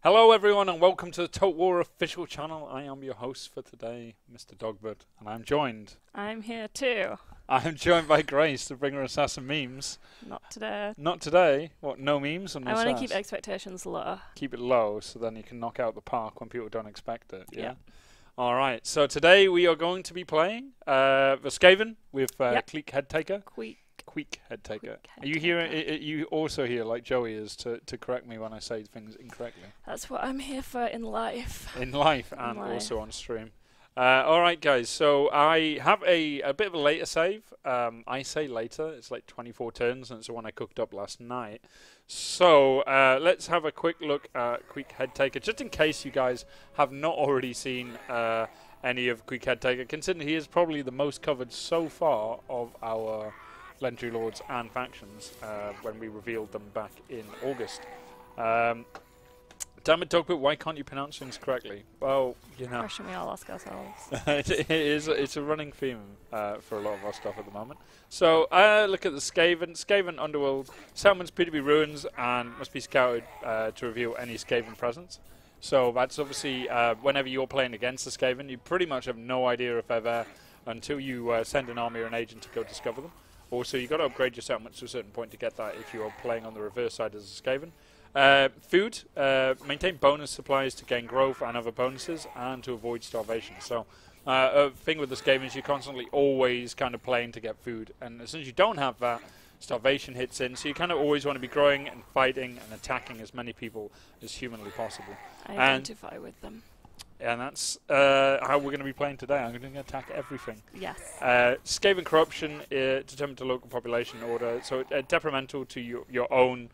Hello everyone and welcome to the Total War official channel. I am your host for today, Mr. Dogbird, and I'm here too. I'm joined by Grace, the bringer of sass and memes. Not today. Not today? What, no memes and no I want to sass? keep expectations low. Keep it low so then you can knock out the park when people don't expect it, yeah? Yeah. Alright, so today we are going to be playing the Skaven with Queek Head Taker. Queek Head Taker. Head Are you here? You also here, like Joey is, to correct me when I say things incorrectly. That's what I'm here for in life. In life and also on stream. Alright guys, so I have a bit of a later save. I say later, it's like 24 turns and it's the one I cooked up last night. So let's have a quick look at Queek Head Taker, just in case you guys have not already seen any of Queek Head Taker, considering he is probably the most covered so far of our Legendary Lords and factions when we revealed them back in August. Damn it, Dogbert, why can't you pronounce things correctly? Well, you know. Question we all ask ourselves. It's a running theme for a lot of our stuff at the moment. So, look at the Skaven Underworld. Settlements appear to be ruins and must be scouted to reveal any Skaven presence. So that's obviously, whenever you're playing against the Skaven, you pretty much have no idea if they're there until you send an army or an agent to go discover them. Also, you've got to upgrade your settlements to a certain point to get that if you're playing on the reverse side as a Skaven. Food, maintain bonus supplies to gain growth and other bonuses, and to avoid starvation. So, a thing with the Skaven is you're constantly always kind of playing to get food, and as soon as you don't have that, starvation hits in. So you kind of always want to be growing and fighting and attacking as many people as humanly possible. I identify with them. And that's how we're going to be playing today. I'm going to attack everything. Yes. Skaven corruption, determined to local population order, so detrimental to your own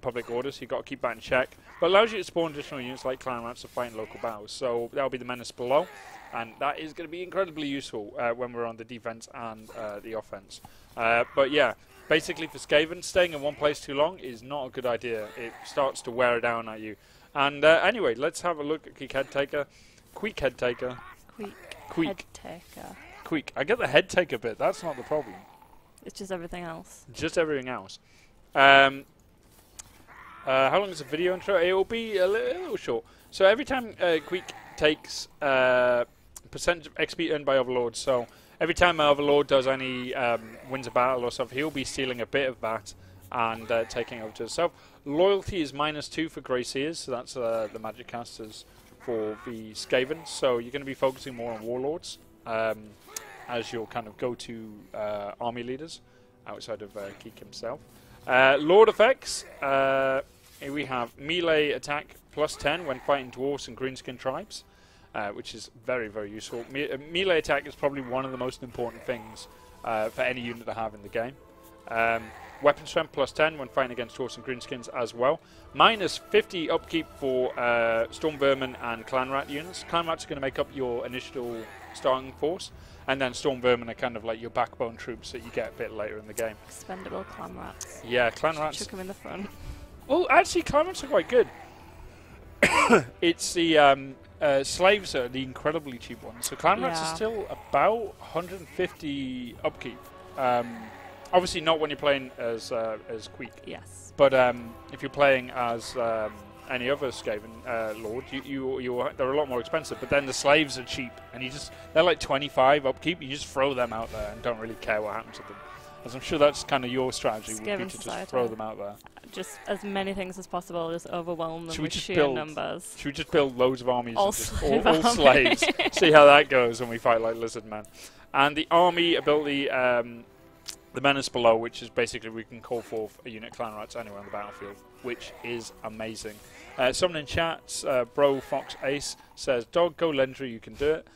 public order, so you've got to keep that in check. But allows you to spawn additional units like clan rats to fight in local battles. So that'll be the menace below, and that is going to be incredibly useful when we're on the defense and the offense. But yeah, basically for Skaven, staying in one place too long is not a good idea. It starts to wear down at you. And anyway, let's have a look at Queek Head Taker. Queek Head Taker. Queek Head Taker. Queek. I get the Head Taker bit. That's not the problem. It's just everything else. Just everything else. How long is the video intro? It will be a little short. So every time Queek takes percentage of XP earned by Overlords, so every time an Overlord does any wins a battle or stuff, he'll be stealing a bit of that and taking it over to himself. Loyalty is -2 for Grey Seers, so that's the magic casters for the Skaven. So you're going to be focusing more on Warlords as your kind of go-to army leaders outside of Queek himself. Lord effects, here we have melee attack +10 when fighting dwarfs and greenskin tribes, which is very, very useful. Melee attack is probably one of the most important things for any unit to have in the game. Weapon strength +10 when fighting against dwarfs and greenskins as well. -50 upkeep for storm vermin and clan rat units. Clan rats are going to make up your initial starting force, and then storm vermin are kind of like your backbone troops that you get a bit later in the game. Expendable clan rats. Yeah, clan rats. Chuck them in the front. Well, actually, clan rats are quite good. It's the slaves are the incredibly cheap ones. So clan rats are still about 150 upkeep. Obviously not when you're playing as Queek. Yes. But if you're playing as any other Skaven Lord, they're a lot more expensive. But then the slaves are cheap, and they're like 25 upkeep. You just throw them out there and don't really care what happens to them. As I'm sure that's kind of your strategy, would be to just throw them out there. Just as many things as possible, just overwhelm them with sheer numbers. Should we just build loads of armies all and just all slaves? See how that goes when we fight like Lizardmen. And the army ability, the menace below, which is basically we can call forth a unit clan rats anywhere on the battlefield, which is amazing. Someone in chat, Bro Fox Ace, says, "Dog, go legendary, you can do it."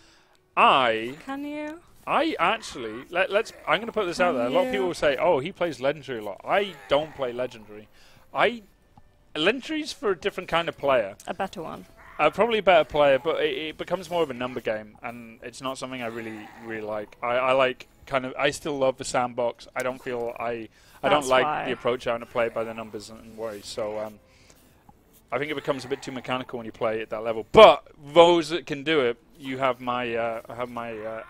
Can you? I actually, I'm going to put this out there. A lot of people will say, "Oh, he plays legendary a lot." I don't play legendary. Legendary's for a different kind of player. A better one. Probably a better player, but it becomes more of a number game, and it's not something I really like. I like I still love the sandbox. I don't like the approach having to play it by the numbers and worries. So I think it becomes a bit too mechanical when you play at that level. But those that can do it, you have my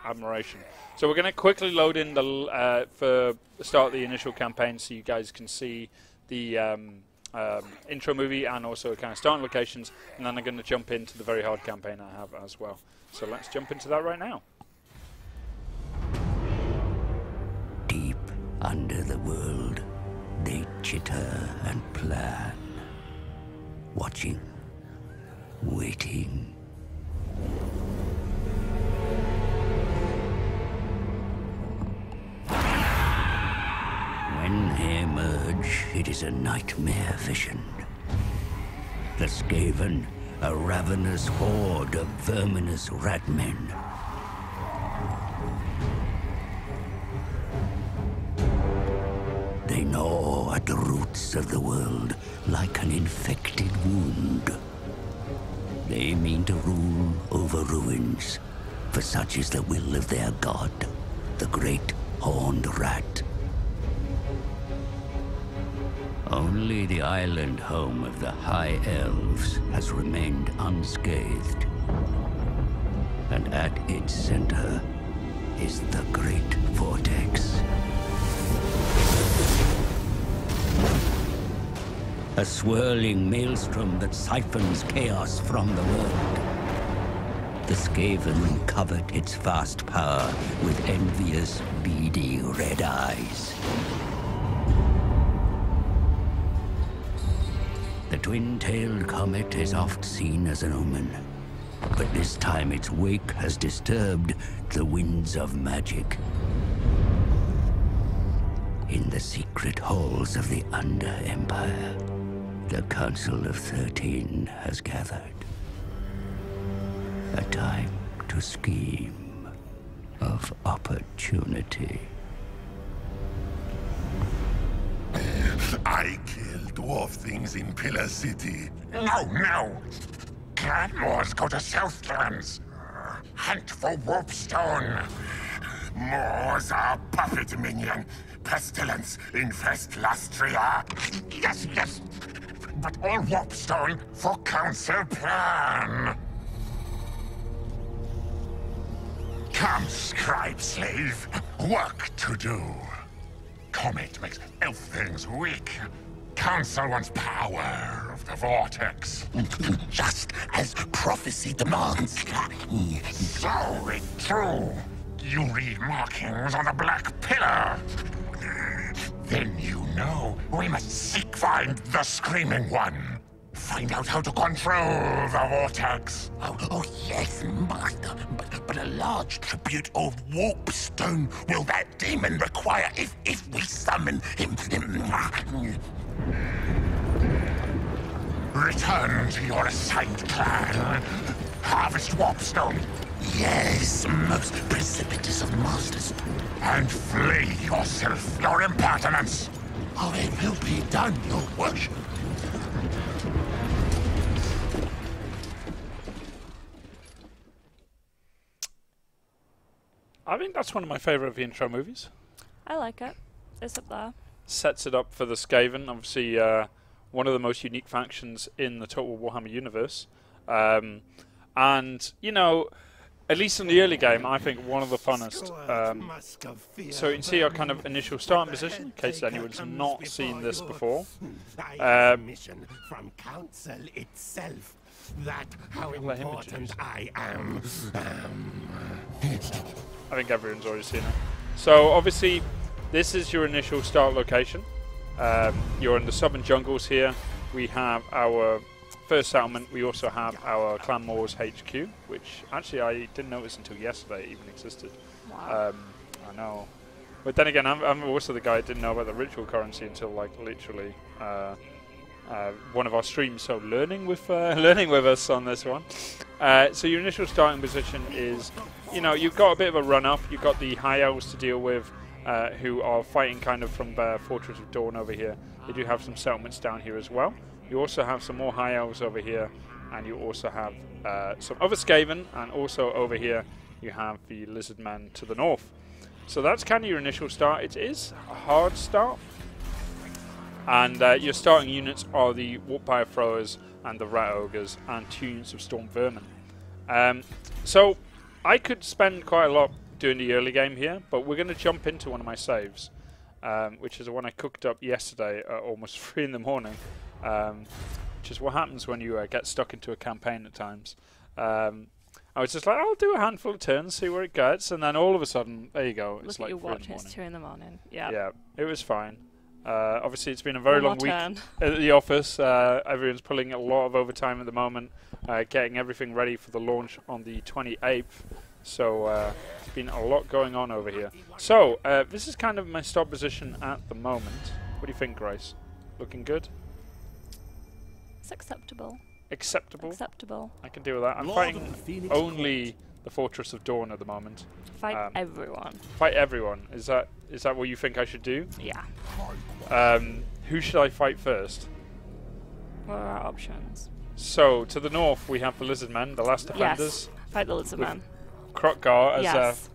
admiration. So we're going to quickly load in the for the start of the initial campaign, so you guys can see the intro movie and also kind of starting locations, and then I'm going to jump into the very hard campaign I have as well. So let's jump into that right now. Deep under the world, they chitter and plan, watching, waiting. When they emerge, it is a nightmare vision. The Skaven, a ravenous horde of verminous ratmen. They gnaw at the roots of the world like an infected wound. They mean to rule over ruins, for such is the will of their god, the great horned rat. Only the island home of the High Elves has remained unscathed. And at its center is the Great Vortex. A swirling maelstrom that siphons chaos from the world. The Skaven covet its vast power with envious, beady red eyes. The twin-tailed comet is oft seen as an omen, but this time its wake has disturbed the winds of magic. In the secret halls of the Under-Empire, the Council of 13 has gathered. A time to scheme of opportunity. I kill dwarf things in Pillar City. No! Clanmores go to Southlands. Hunt for Warpstone. Moors are puppet minion. Pestilence infest Lastria. Yes. But all Warpstone for council plan. Come, scribe slave. Work to do. Comet makes elf things weak. Council wants power of the vortex. Just as prophecy demands. So it true. You read markings on the black pillar. Then you know we must find the Screaming One. Find out how to control the vortex. Oh yes, master. But a large tribute of Warpstone will that demon require if we summon him. Return to your assigned clan. Harvest Warpstone. Yes, most precipitous of masters. And flay yourself, your impertinence. Oh, it will be done, your worship. I think that's one of my favourite of the intro movies. I like it. It's up there. Sets it up for the Skaven, obviously one of the most unique factions in the total Warhammer universe. And, you know, at least in the early game, I think one of the funnest. So you can see our kind of initial starting position, in case anyone's not seen this before. Mission from Council itself. That how important I am. I think everyone's already seen it. So obviously, this is your initial start location. You're in the southern jungles here. We have our first settlement. We also have our Clanmores HQ, which actually I didn't notice until yesterday it even existed. Wow. I know. But then again, I'm also the guy who didn't know about the ritual currency until like literally one of our streams. So learning with us on this one. So your initial starting position is, you know, you've got a bit of a run up. You've got the High Elves to deal with, who are fighting kind of from the Fortress of Dawn over here. They do have some settlements down here as well. You also have some more High Elves over here, and you also have some other Skaven, and also over here you have the Lizardmen to the north. So that's kind of your initial start. It is a hard start. And your starting units are the Warpfire Throwers and the Rat Ogres and 2 units of Storm Vermin. So I could spend quite a lot doing the early game here, but we're going to jump into one of my saves, which is the one I cooked up yesterday at almost 3 in the morning. which is what happens when you get stuck into a campaign at times. I was just like, I'll do a handful of turns, see where it gets, and then all of a sudden, there you go. It's Look like at your watch, it's 2 in the morning. Yeah. Yeah, it was fine. Obviously, it's been a very long week turn. at the office. Everyone's pulling a lot of overtime at the moment, getting everything ready for the launch on the 28th. So, there's been a lot going on over here. So, this is kind of my start position at the moment. What do you think, Grace? Looking good? It's acceptable. Acceptable? Acceptable. I can deal with that. I'm fighting only the Fortress of Dawn at the moment. Fight everyone. Fight everyone. Is that what you think I should do? Yeah. Who should I fight first? What are our options? So, to the north we have the Lizardmen, the last defenders. Yes. Fight the Lizardmen. Krokgar as yes.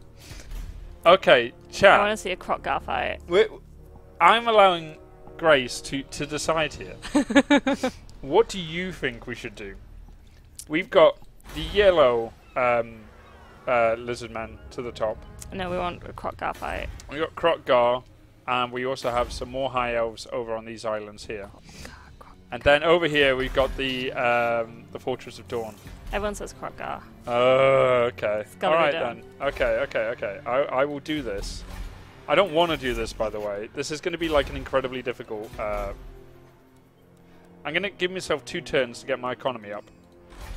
Okay, chat. I want to see a Krokgar fight. I'm allowing Grace to decide here. What do you think we should do? We've got the yellow Lizardmen to the top. No, we want a Krokgar fight. We got Krokgar, and we also have some more high elves over on these islands here. And then over here we've got the Fortress of Dawn. Everyone says Krokgar. Oh, okay. All right then. Okay. I will do this. I don't want to do this, by the way. This is going to be like an incredibly difficult. I'm going to give myself 2 turns to get my economy up,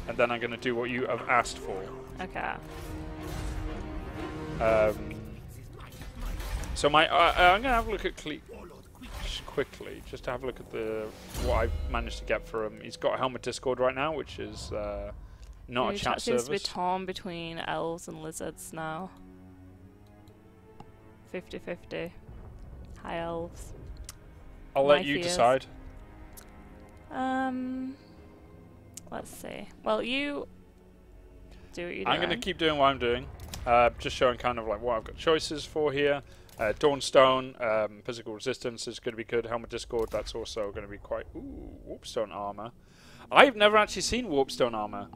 and then I'm going to do what you have asked for. Okay. So I'm going to have a look at Queek quickly, just to have a look at what I've managed to get for him. He's got a Helmet Discord right now, which is not a chat service. Seems to be torn between elves and lizards now. 50-50. High elves. I'll let you decide. Let's see. Well, you do what you do. I'm going to keep doing what I'm doing. Just showing kind of like what I've got choices for here. Dawnstone, physical resistance is going to be good. Helmet Discord, that's also going to be quite... Ooh, Warpstone armor. I've never actually seen Warpstone armor.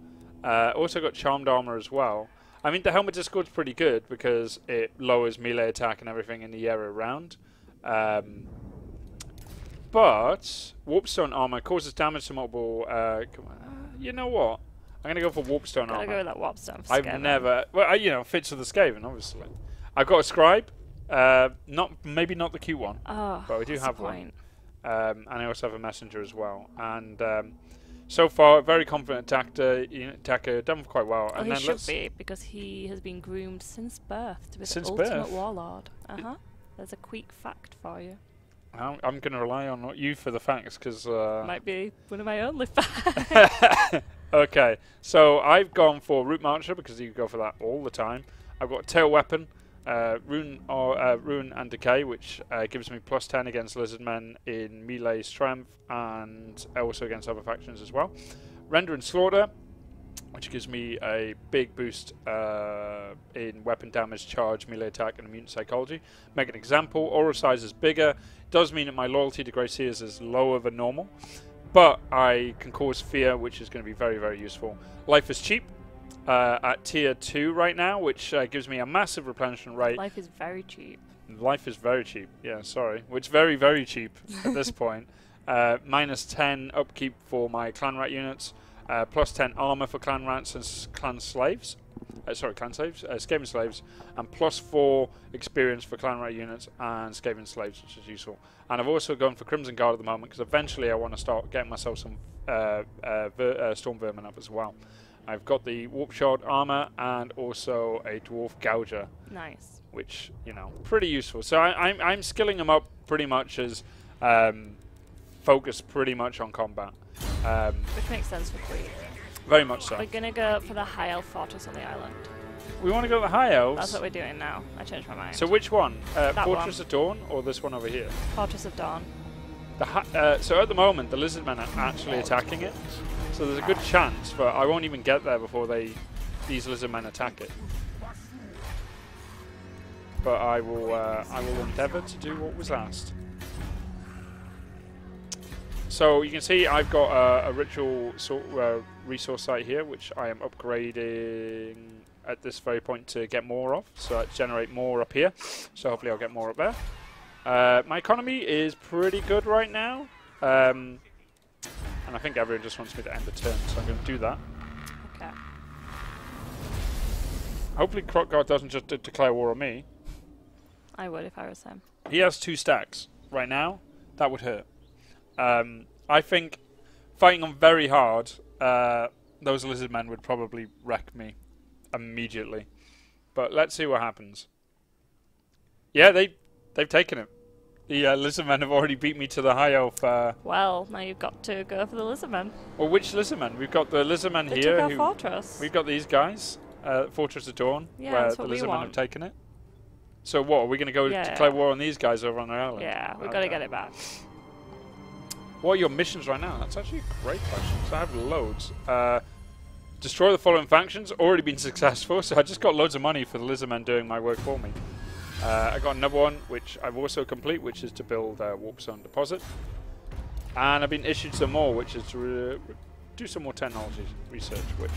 Also got Charmed armor as well. I mean, the Helmet Discord's pretty good because it lowers melee attack and everything in the area around. But Warpstone armor causes damage to multiple... you know what? I'm going to go for Warpstone armor. Gotta go with that Warpstone for I've Skaven. never... Well, you know, fits with the Skaven, obviously. I've got a Scribe. Maybe not the cute one, but we do have one. And I also have a Messenger as well. And so far, very confident attacker, done quite well. Well, and he then should be, because he has been groomed since birth to be the birth? ultimate warlord. There's a Queek fact for you. I'm going to rely on you for the facts, because... Might be one of my only facts. Okay, so I've gone for Root Marcher, because you go for that all the time. I've got a Tail Weapon, Ruin and Decay, which gives me +10 against Lizardmen in melee strength, and also against other factions as well. Render and Slaughter, which gives me a big boost in weapon damage, charge, melee attack, and immune psychology. Make an example, aura size is bigger. Does mean that my loyalty to Grey Seers is lower than normal, but I can cause fear, which is going to be very, very useful. Life is cheap. At tier 2 right now, which gives me a massive replenishment rate. Life is very cheap. Life is very cheap, yeah, sorry. Which very, very cheap at this point. -10 upkeep for my clan rat units, +10 armor for clan rats and clan slaves. Skaven slaves, and +4 experience for clan rat units and Skaven slaves, which is useful. And I've also gone for Crimson Guard at the moment, because eventually I want to start getting myself some Storm Vermin up as well. I've got the Warp Shard armor and also a Dwarf Gouger. Nice. Which, you know, pretty useful. So I'm skilling them up pretty much as focused pretty much on combat. Which makes sense for Queek. Very much so. We're going to go for the High Elf Fortress on the island. We want to go to the High Elves? That's what we're doing now. I changed my mind. So which one? Fortress one. of Dawn or this one over here? Fortress of Dawn. So at the moment, the Lizardmen are actually attacking it. So there's a good chance, but I won't even get there before these Lizardmen attack it. But I will endeavour to do what was asked. So you can see I've got a ritual resource site here, which I am upgrading at this very point to get more of. So I generate more up here. So hopefully I'll get more up there. My economy is pretty good right now. And I think everyone just wants me to end the turn, so I'm going to do that. Okay. Hopefully Crockguard doesn't just declare war on me. I would if I was him. He has 2 stacks. Right now, that would hurt. I think fighting on very hard, those Lizardmen would probably wreck me immediately. But let's see what happens. Yeah, they've taken it. The Lizardmen have already beat me to the high elf. Well, now you've got to go for the Lizardmen. Well, which Lizardmen? We've got the Lizardmen They here. took our fortress. We've got these guys, Fortress of Dawn, Yeah, where that's the what we Lizardmen have want. taken it. So what, are we going to go declare war on these guys over on their island? Yeah, we've got to get it back. What are your missions right now? That's actually a great question, because I have loads. Destroy the following factions, already been successful, so I just got loads of money for the Lizardmen doing my work for me. I got another one, which I've also complete, which is to build a Warp Zone Deposit. And I've been issued some more, which is to do some more technology research, which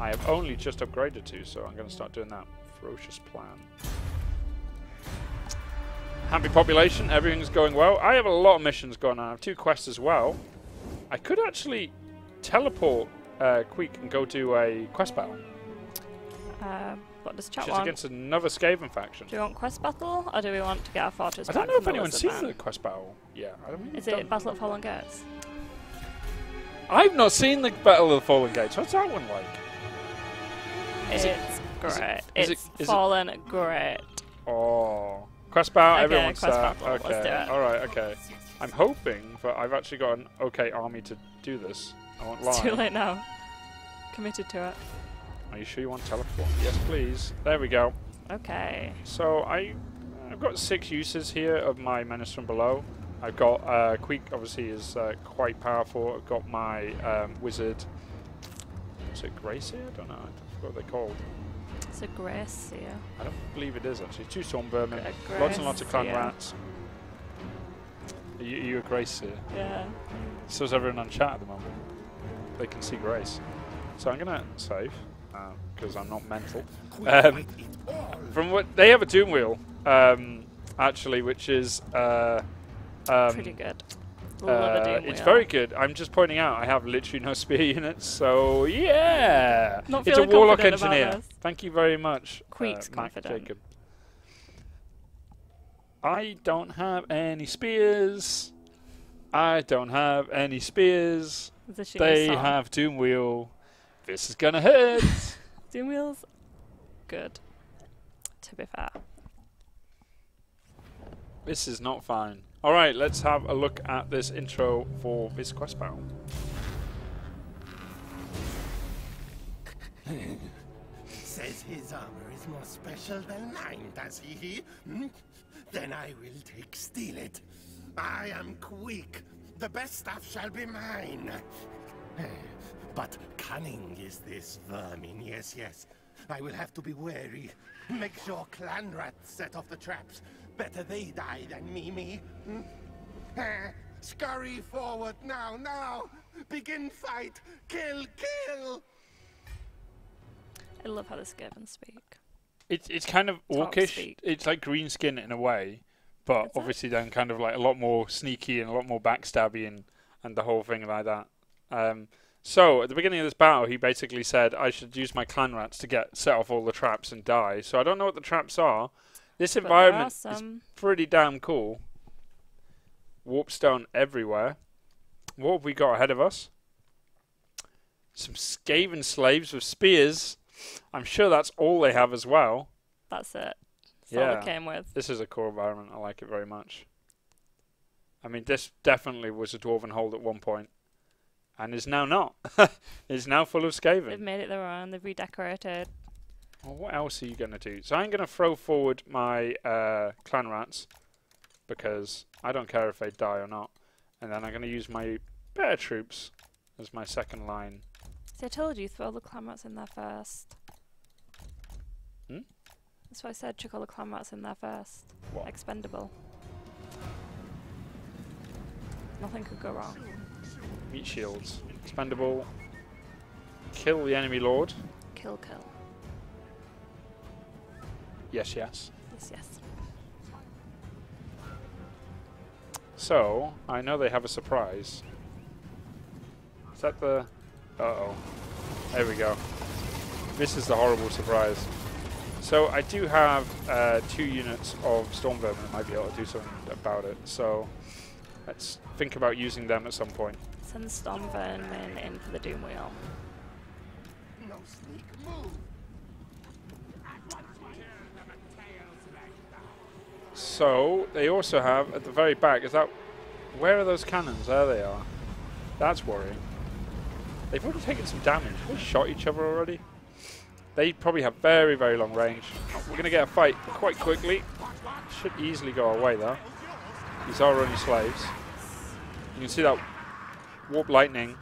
I have only just upgraded to, so I'm going to start doing that. Ferocious plan. Happy population, everything's going well. I have a lot of missions going on. I have 2 quests as well. I could actually teleport Queek and go do a quest battle. What does chat Which is want? against another Skaven faction. Do we want quest battle, or do we want to get our fortress back? I don't know if from anyone's the seen the quest battle. Yeah, I don't mean. Is it Battle at Fallen Gates? I've not seen the Battle of the Fallen Gates. What's that one like? It's great. is It's it Fallen great. Oh, quest battle. Okay, Everyone wants quest that. battle, Okay, let's do it. all right, okay. I'm hoping, but I've actually got an okay army to do this. I won't lie. It's too late now. Committed to it. Are you sure you want teleport? Yes, please. There we go. Okay. So I've got 6 uses here of my Menace from Below. I've got Queek, obviously, is quite powerful. I've got my Wizard. Is it Gracie? I don't know. I forgot what they're called. It's a Grace here. I don't believe it is, actually. 2 Stormvermin. A Lots and lots of clan Gracie. rats. Are you a Grace here? Yeah. So is everyone on chat at the moment. They can see Grace. So I'm going to save, because I'm not mental. From what they have a Doom Wheel, actually, which is Pretty good. Love a Doom it's Wheel. very good. I'm just pointing out I have literally no spear units, so yeah, Not it's a feeling Warlock confident about Engineer. this. Thank you very much, Queek's Mac confident. Jacob. I don't have any spears. I don't have any spears. Is They have Doom Wheel. This is gonna hurt. Doom Wheel's good, to be fair. This is not fine. Alright, let's have a look at this intro for this quest battle. Says his armor is more special than mine, does he? Hmm? Then I will steal it. I am Queek. The best stuff shall be mine. But cunning is this vermin, yes, yes. I will have to be wary. Make sure clan rats set off the traps. Better they die than me. Scurry forward now. Begin fight. Kill. I love how the Skaven speak. It's kind of Talk orcish. speak. It's like green skin in a way, but obviously then kind of like a lot more sneaky and a lot more backstabby and the whole thing like that. So at the beginning of this battle, he basically said I should use my clan rats to set off all the traps and die. So I don't know what the traps are. This environment is pretty damn cool. Warpstone everywhere. What have we got ahead of us? Some Skaven slaves with spears. I'm sure that's all they have as well. That's it. That's all it came with. This is a cool environment. I like it very much. I mean, this definitely was a Dwarven hold at one point. And is now not. It's now full of Skaven. They've made it their own. They've redecorated. Well, what else are you going to do? So I'm going to throw forward my clan rats. Because I don't care if they die or not. And then I'm going to use my bear troops as my second line. See, I told you, throw all the clan rats in there first. Hmm? That's why I said chuck all the clan rats in there first. What? Expendable. Nothing could go wrong. Meat shields. Expendable. Kill the enemy lord. Kill. Yes. Yes. So, I know they have a surprise. that the... Uh-oh. There we go. This is the horrible surprise. So I do have 2 units of storm vermin that might be able to do something about it. So let's think about using them at some point. Send storm vermin in for the doom wheel. No sneak move. So they also have at the very back. Is that where are those cannons? There they are. That's worrying. They've already taken some damage. They shot each other already. They probably have very, very long range. We're going to get a fight quite quickly. Should easily go away though. These are only slaves. You can see that warp lightning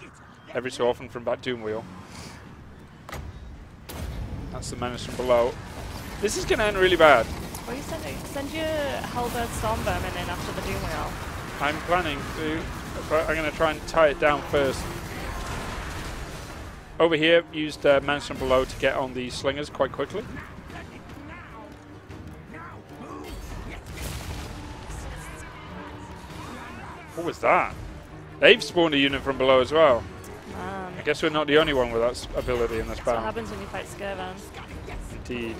every so often from that doom wheel. That's the menace from below. This is going to end really bad. What are you sending? Send your Halberd storm vermin in after the doom wheel. I'm planning to, but I'm going to try and tie it down first. Over here, used menace from below to get on these slingers quite quickly. What was that? They've spawned a unit from below as well. Man. I guess we're not the only one with that ability in this That's what battle. happens when you fight Skaven. Indeed.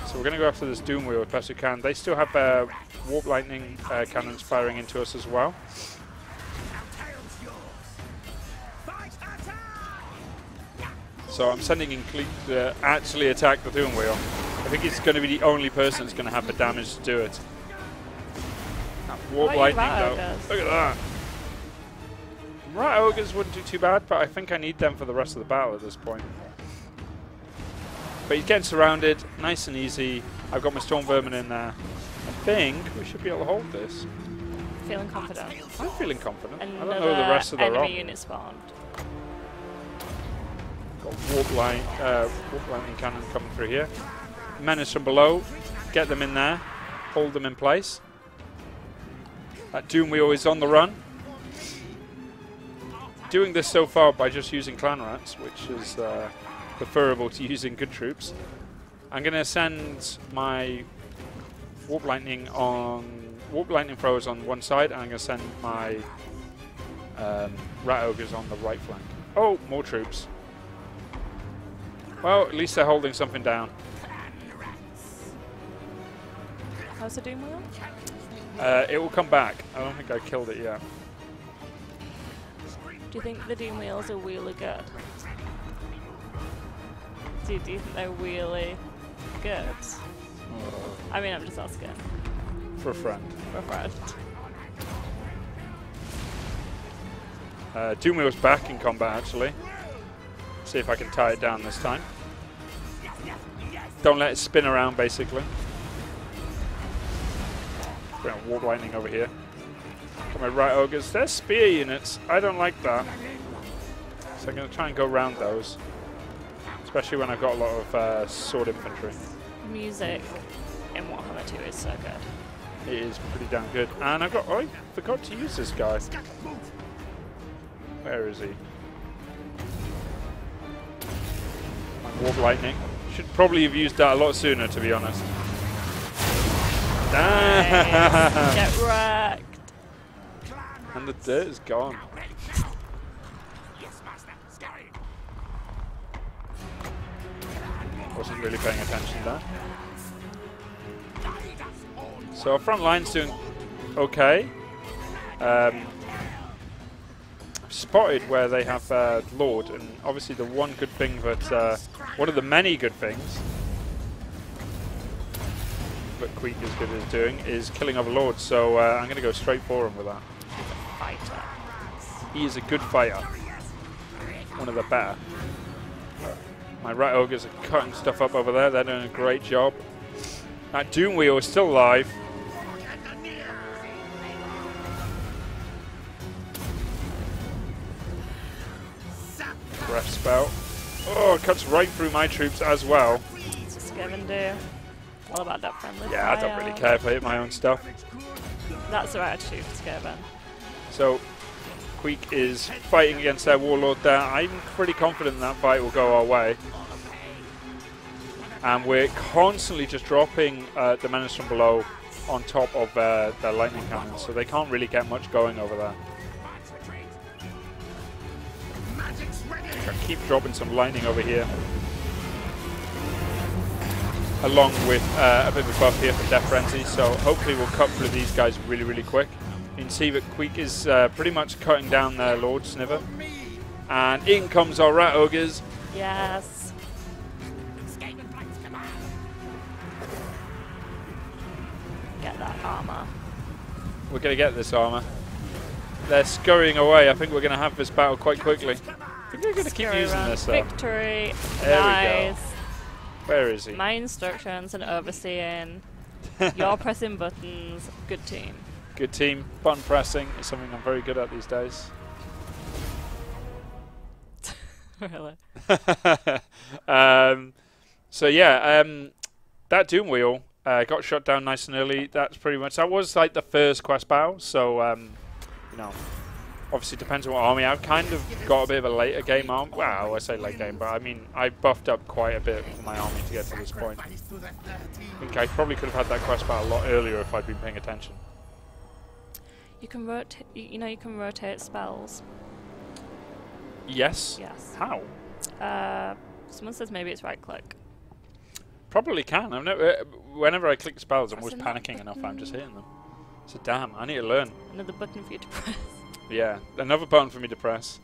So we're going to go after this doom wheel as best we can. They still have warp lightning cannons firing into us as well. So I'm sending in Queek to actually attack the doom wheel. I think he's going to be the only person that's going to have the damage to do it. That warp lightning though. Look at that. Rat ogres wouldn't do too bad, but I think I need them for the rest of the battle at this point. But he's getting surrounded, nice and easy. I've got my storm vermin in there. I think we should be able to hold this. Feeling confident. I'm feeling confident. Another I don't know the rest of the enemy unit spawned. Got warp lightning cannon coming through here. Menace from below. Get them in there. Hold them in place. That doom wheel is on the run. Doing this so far by just using clan rats, which is preferable to using good troops. I'm going to send my warp lightning throwers on one side, and I'm going to send my rat ogres on the right flank. Oh, more troops. Well, at least they're holding something down. How's the doom wheel? It will come back. I don't think I killed it yet. Do you think the doom wheels are really good? Do you think they're really good? Oh. I mean, I'm just asking. For a friend. For a friend. Doom wheel's back in combat actually. See if I can tie it down this time. Don't let it spin around basically. Bring a warp lightning over here. Got my right ogres. They're spear units. I don't like that. So I'm going to try and go around those. Especially when I've got a lot of sword infantry. Music in Warhammer 2 is so good. It is pretty damn good. And I've got... Oh, I forgot to use this guy. Where is he? My warp lightning. Should probably have used that a lot sooner, to be honest. Nice. Get wrecked. And the dirt is gone. Wasn't really paying attention there. So our front line's doing okay. Spotted where they have Lord, and obviously the one good thing that one of the many good things that Queek is good at doing is killing other Lords. So I'm going to go straight for him with that. Fighter. He is a good fighter. One of the better. My rat ogres are cutting stuff up over there. They're doing a great job. That doom wheel is still alive. Breath spell. Oh, it cuts right through my troops as well. What's a Skaven do? All about that friendly Yeah, fire. I don't really care if I hit my own stuff. That's the right attitude for Skaven. So, Queek is fighting against their warlord there. I'm pretty confident that fight will go our way. And we're constantly just dropping the menace from below on top of their lightning cannons, so they can't really get much going over there. I keep dropping some lightning over here, along with a bit of a buff here for Death Frenzy, so hopefully we'll cut through these guys really, really quick. You can see that Queek is pretty much cutting down their Lord Sniver. And in comes our Rat Ogres. Yes. Get that armor. We're going to get this armor. They're scurrying away. I think we're going to have this battle quite quickly. I think we're going to keep using this though. Victory. There nice. we go. Where is he? My instructions and overseeing. You're pressing buttons. Good team. Good team. Button pressing is something I'm very good at these days. Really? So yeah, that Doom Wheel got shut down nice and early. That's pretty much, that was like the first quest battle. So you know, obviously depends on what army. I've kind of got a bit of a later game arm. Well, I say late game, but I mean I buffed up quite a bit for my army to get to this point. I think I probably could have had that quest battle a lot earlier if I'd been paying attention. You can rotate. You know, you can rotate spells. Yes. Yes. How? Someone says maybe it's right click. Probably can. I've never. Whenever I click spells, I'm always panicking enough. I'm just hitting them. So damn, I need to learn. Another button for you to press. Yeah, another button for me to press.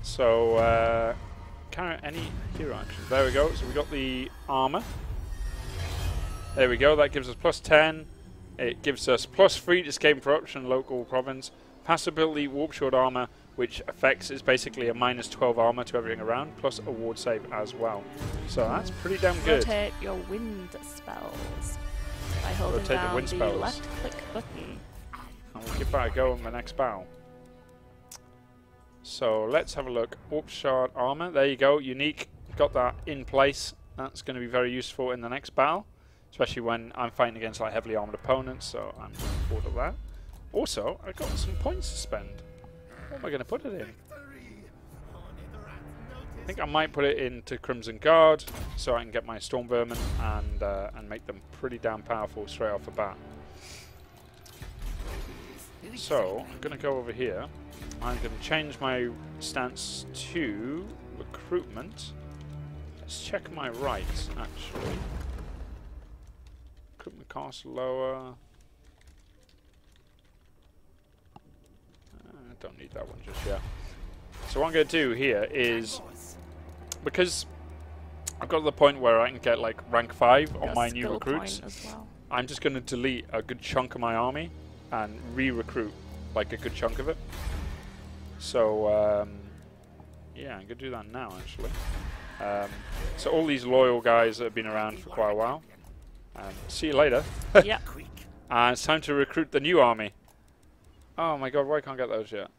So carry any hero actions. There we go. So we got the armor. There we go. That gives us +10. It gives us +3 to escape corruption, local province. Passive ability, warp shield armor, which affects is basically a -12 armor to everything around, plus a ward save as well. So that's pretty damn good. Rotate your wind spells by holding down the left click button. And we'll give that a go on the next battle. So let's have a look. Warp shard armor, there you go, unique. Got that in place. That's going to be very useful in the next battle, especially when I'm fighting against like heavily armored opponents. So I'm looking forward to that. Also, I've got some points to spend. What am I going to put it in? I think I might put it into Crimson Guard so I can get my Storm Vermin and make them pretty damn powerful straight off the bat. So I'm going to go over here. I'm going to change my stance to recruitment. Let's check my rights actually. Recruitment cost lower. Don't need that one just yet. So what I'm going to do here is, because I've got to the point where I can get like rank 5 on my new recruits, well. I'm just going to delete a good chunk of my army and re-recruit like a good chunk of it. So yeah, I'm going to do that now actually. So all these loyal guys that have been around for quite a while. See you later. Yeah. And it's time to recruit the new army. Oh my god, why can't I get those yet?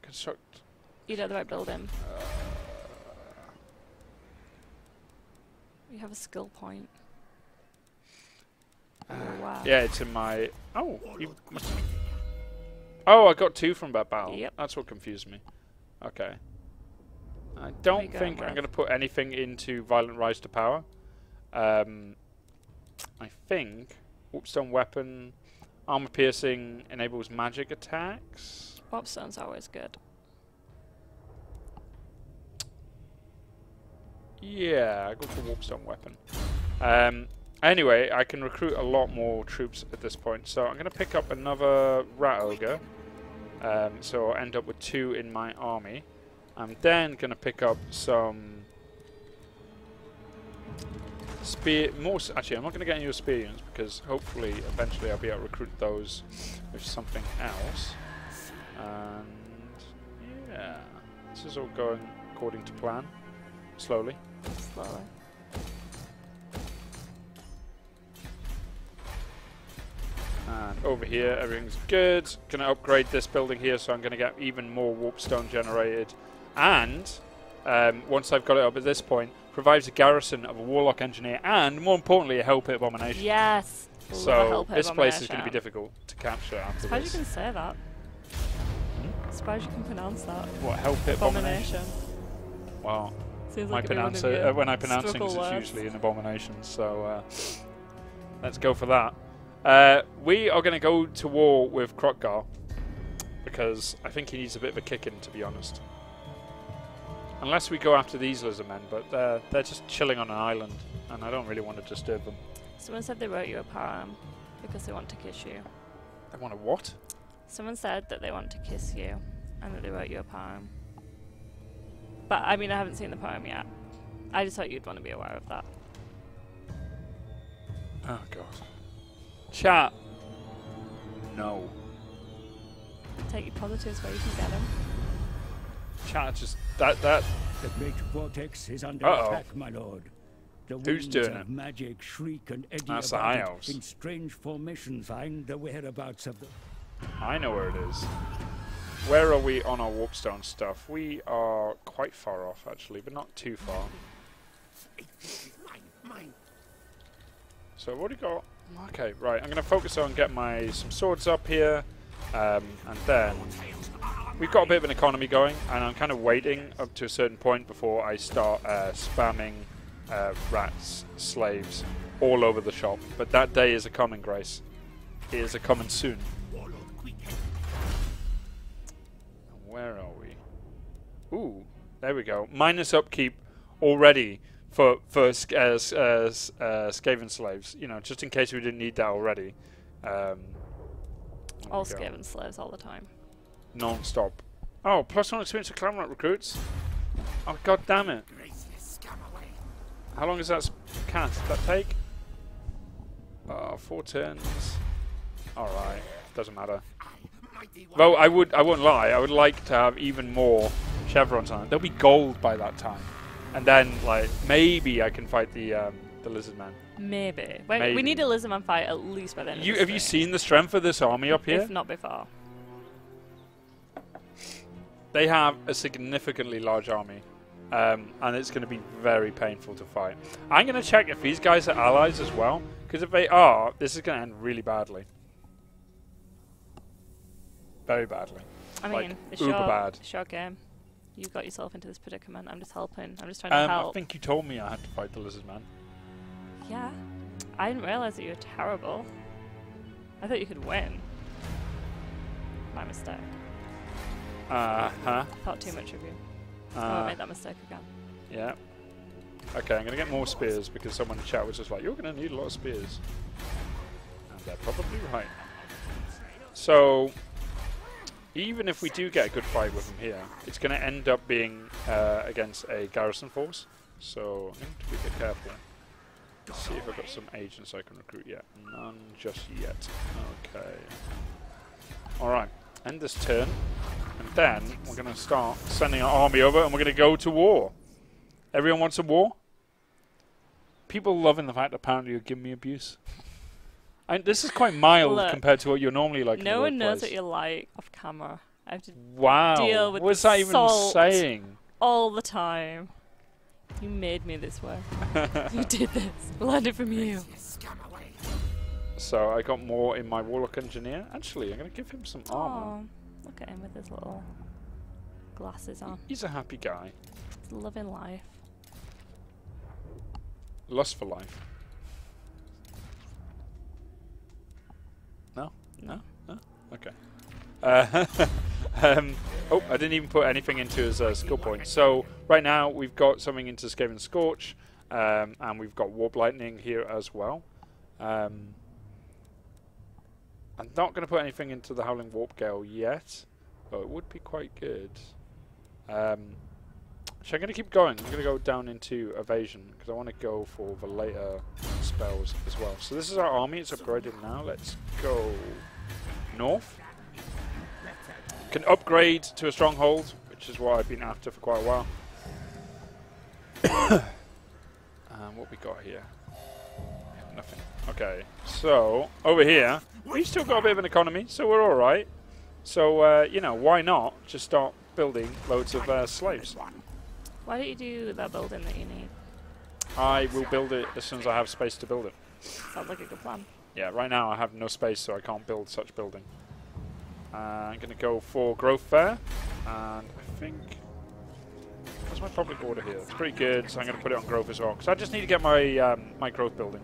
Construct. You know the right building. You have a skill point. Wow. Yeah, it's in my... Oh, you must... Oh, I got 2 from that battle. Yep. That's what confused me. Okay. I don't think I'm going to put anything into Violent Rise to Power. I think Warpstone Weapon... Armor piercing enables magic attacks. Warpstone's always good. Yeah, I go for Warpstone Weapon. Anyway, I can recruit a lot more troops at this point, so I'm going to pick up another Rat Ogre. So I'll end up with 2 in my army. I'm then going to pick up some spear. Actually, I'm not going to get any spear units because hopefully, eventually, I'll be able to recruit those with something else. And yeah, this is all going according to plan. Slowly. Slowly. And over here, everything's good. Going to upgrade this building here, so I'm going to get even more warpstone generated. And once I've got it up at this point, provides a garrison of a warlock engineer and, more importantly, a hell pit abomination. Yes. So this place is going to be difficult to capture after this. How you can say that? Surprised you can pronounce that. What, hell pit abomination? Well, seems when I pronounce things, it's usually an abomination. So let's go for that. We are going to go to war with Krokgar because I think he needs a bit of a kick in, to be honest. Unless we go after these Lizardmen, but they're just chilling on an island, and I don't really want to disturb them. Someone said they wrote you a poem because they want to kiss you. They want to what? Someone said that they want to kiss you and that they wrote you a poem. But, I mean, I haven't seen the poem yet. I just thought you'd want to be aware of that. Oh, God. Chat. No. Take your positives where you can get them. Chat just... That... The great vortex is under attack, my lord. The Who's doing it? Magic shriek and eddy That's the about High it Elves. in strange formations. Find the whereabouts of the... I know where it is. Where are we on our warpstone stuff? We are quite far off, actually, but not too far. So what do we got? Okay, right. I'm going to focus on getting some swords up here, and then we've got a bit of an economy going, and I'm kind of waiting up to a certain point before I start spamming rats, slaves, all over the shop. But that day is a coming, Grace. It is a coming soon. Where are we? Ooh, there we go. Minus upkeep already for Skaven slaves. You know, just in case we didn't need that already. All Skaven slaves all the time. Non-stop. Oh, +1 experience for Clamorant recruits. Oh, god damn it. How long does that cast? That take? 4 turns. Alright, doesn't matter. Though I won't lie, I would like to have even more chevrons on it. There'll be gold by that time. And then, like, maybe I can fight the Lizardman. Maybe. Maybe. We need a Lizardman fight at least by then. Have you seen the strength of this army up here? If not before. They have a significantly large army. And it's going to be very painful to fight. I'm going to check if these guys are allies as well. Because if they are, this is going to end really badly. Very badly. I mean, like, it's uber bad. Short game. You got yourself into this predicament. I'm just helping. I'm just trying to help. I think you told me I had to fight the Lizardman. Yeah. I didn't realize that you were terrible. I thought you could win. My mistake. Huh? Thought too much of you. I won't make that mistake again. Yeah. Okay, I'm going to get more spears because someone in chat was just like, you're going to need a lot of spears. And they're probably right. So, even if we do get a good fight with them here, it's going to end up being against a garrison force. So, I'm going to be a bit careful. Let's see if I've got some agents I can recruit yet. None just yet. Okay. Alright, end this turn. And then we're going to start sending our army over and we're going to go to war. Everyone wants a war? People loving the fact that apparently you're giving me abuse. This is quite mild compared to what you're normally like. No one knows what you're like off camera. I have to deal with what's that even saying? All the time. You made me this way. You did this. I learned it from you. So I got more in my Warlock Engineer. Actually, I'm going to give him some armor. Look at him with his little glasses on. He's a happy guy. He's loving life. Lust for life. No? No. No? Okay. Oh, I didn't even put anything into his skill point. So, right now, we've got something into Skaven Scorch, and we've got Warp Lightning here as well. I'm not going to put anything into the Howling Warp Gale yet, but it would be quite good. So I'm going to keep going. I'm going to go down into Evasion, because I want to go for the later spells as well. So this is our army. It's upgraded now. Let's go north. Can upgrade to a stronghold, which is what I've been after for quite a while. What we got here? Nothing. Okay, so over here, we've still got a bit of an economy, so we're all right. So, you know, why not just start building loads of slaves? Why don't you do that building that you need? I will build it as soon as I have space to build it. Sounds like a good plan. Yeah, right now I have no space, so I can't build such building. I'm going to go for growth there, and I think... What's my public order here? It's pretty good, so I'm going to put it on growth as well, because I just need to get my my growth building.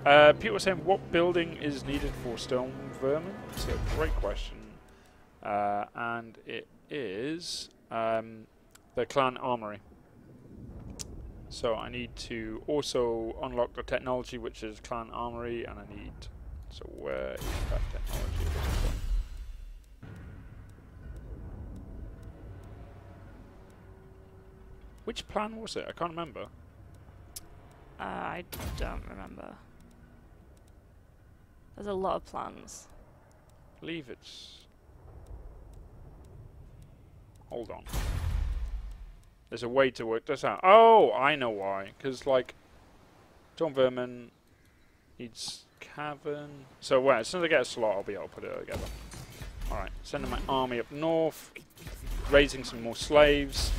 People were saying, what building is needed for stone vermin? It's a great question. And it is the the clan armory. So I need to also unlock the technology, which is clan armory, and I need... So where is that technology at this point? Which plan was it? I can't remember. I don't remember. There's a lot of plans. I believe it's... Hold on. There's a way to work this out. Oh, I know why. Because, like, Dawn Vermin needs cavern. So, well, as soon as I get a slot, I'll be able to put it together. Alright, sending my army up north. Raising some more slaves.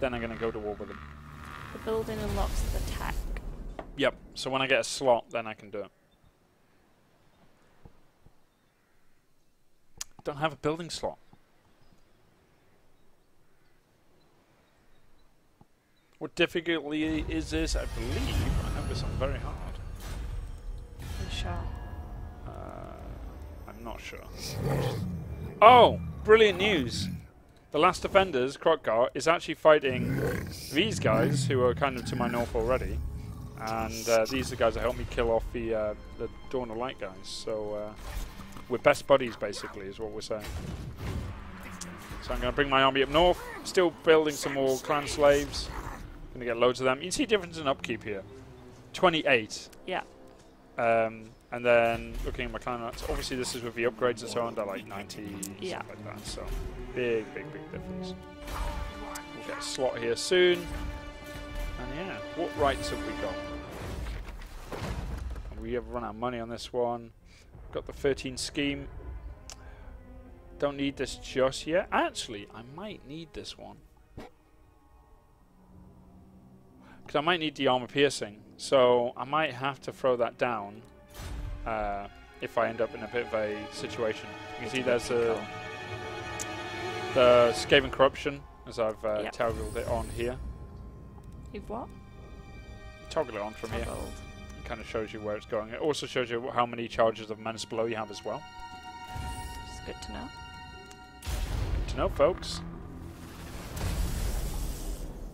Then I'm going to go to war with them. The building unlocks the tech. Yep, so when I get a slot, then I can do it. Don't have a building slot. What difficulty is this? I believe I have this on very hard. Are you sure? I'm not sure. Oh! Brilliant news! The last defenders, Krotkar, is actually fighting these guys, who are kind of to my north already. And these are the guys that helped me kill off the Dawn of Light guys. So we're best buddies, basically, is what we're saying. So I'm going to bring my army up north. Still building some more clan slaves. Going to get loads of them. You can see a difference in upkeep here. 28. Yeah. And then looking at my clan rats, obviously this is with the upgrades and so on, they're like 90, yeah, stuff like that. So big difference. We'll get a slot here soon. And yeah, what rights have we got? We have run out of money on this one. Got the 13 scheme. Don't need this just yet. Actually, I might need this one. Because I might need the armor piercing. So I might have to throw that down if I end up in a bit of a situation. You can see there's the Skaven corruption, as I've toggled it on here. You've what? Toggle it on from here. It kind of shows you where it's going. It also shows you how many charges of Menace Below you have as well. It's good to know. Good to know, folks.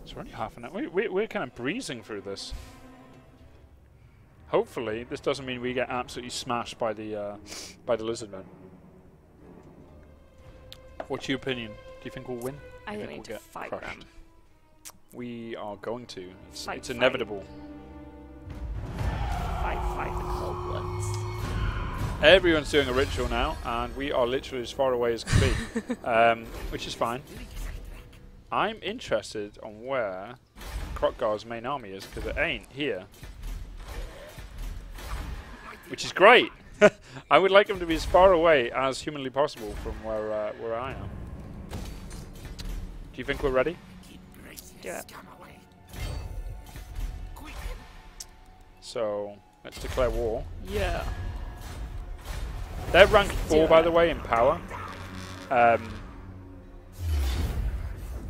So we're only half an hour. We're kind of breezing through this. Hopefully, this doesn't mean we get absolutely smashed by the Lizardmen. What's your opinion? Do you think we'll win? I think we'll we need to get fight crushed? them. We are going to. It's Fight. inevitable. Fight the cold Everyone's doing a ritual now, and we are literally as far away as can be, which is fine. I'm interested on where Krotkgar's main army is, because it ain't here. Which is great! I would like them to be as far away as humanly possible from where I am. Do you think we're ready? Yeah. So, let's declare war. Yeah. They're ranked 4, by the way, in power. I'm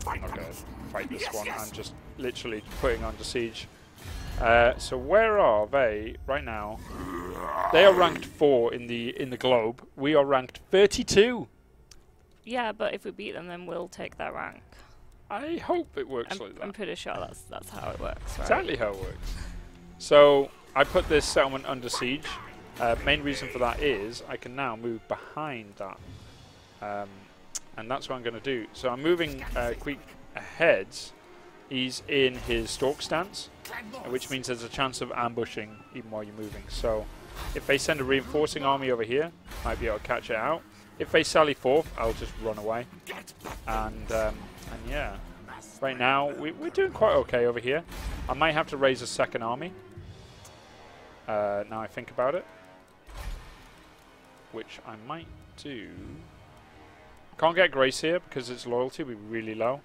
not going to fight this one. I'm just literally putting under siege. So where are they right now? They are ranked 4 in the globe. We are ranked 32. Yeah, but if we beat them, then we'll take that rank. I hope it works like that. I'm pretty sure that's how it works, right? Exactly how it works. So I put this settlement under siege. Main reason for that is I can now move behind that. And that's what I'm going to do. So I'm moving Queek ahead. He's in his stalk stance, which means there's a chance of ambushing even while you're moving. So if they send a reinforcing army over here, might be able to catch it out. If they sally forth, I'll just run away. And yeah, right now we're doing quite okay over here. I might have to raise a second army. Now I think about it, which I might do. Can't get Grace here because its loyalty will be really low.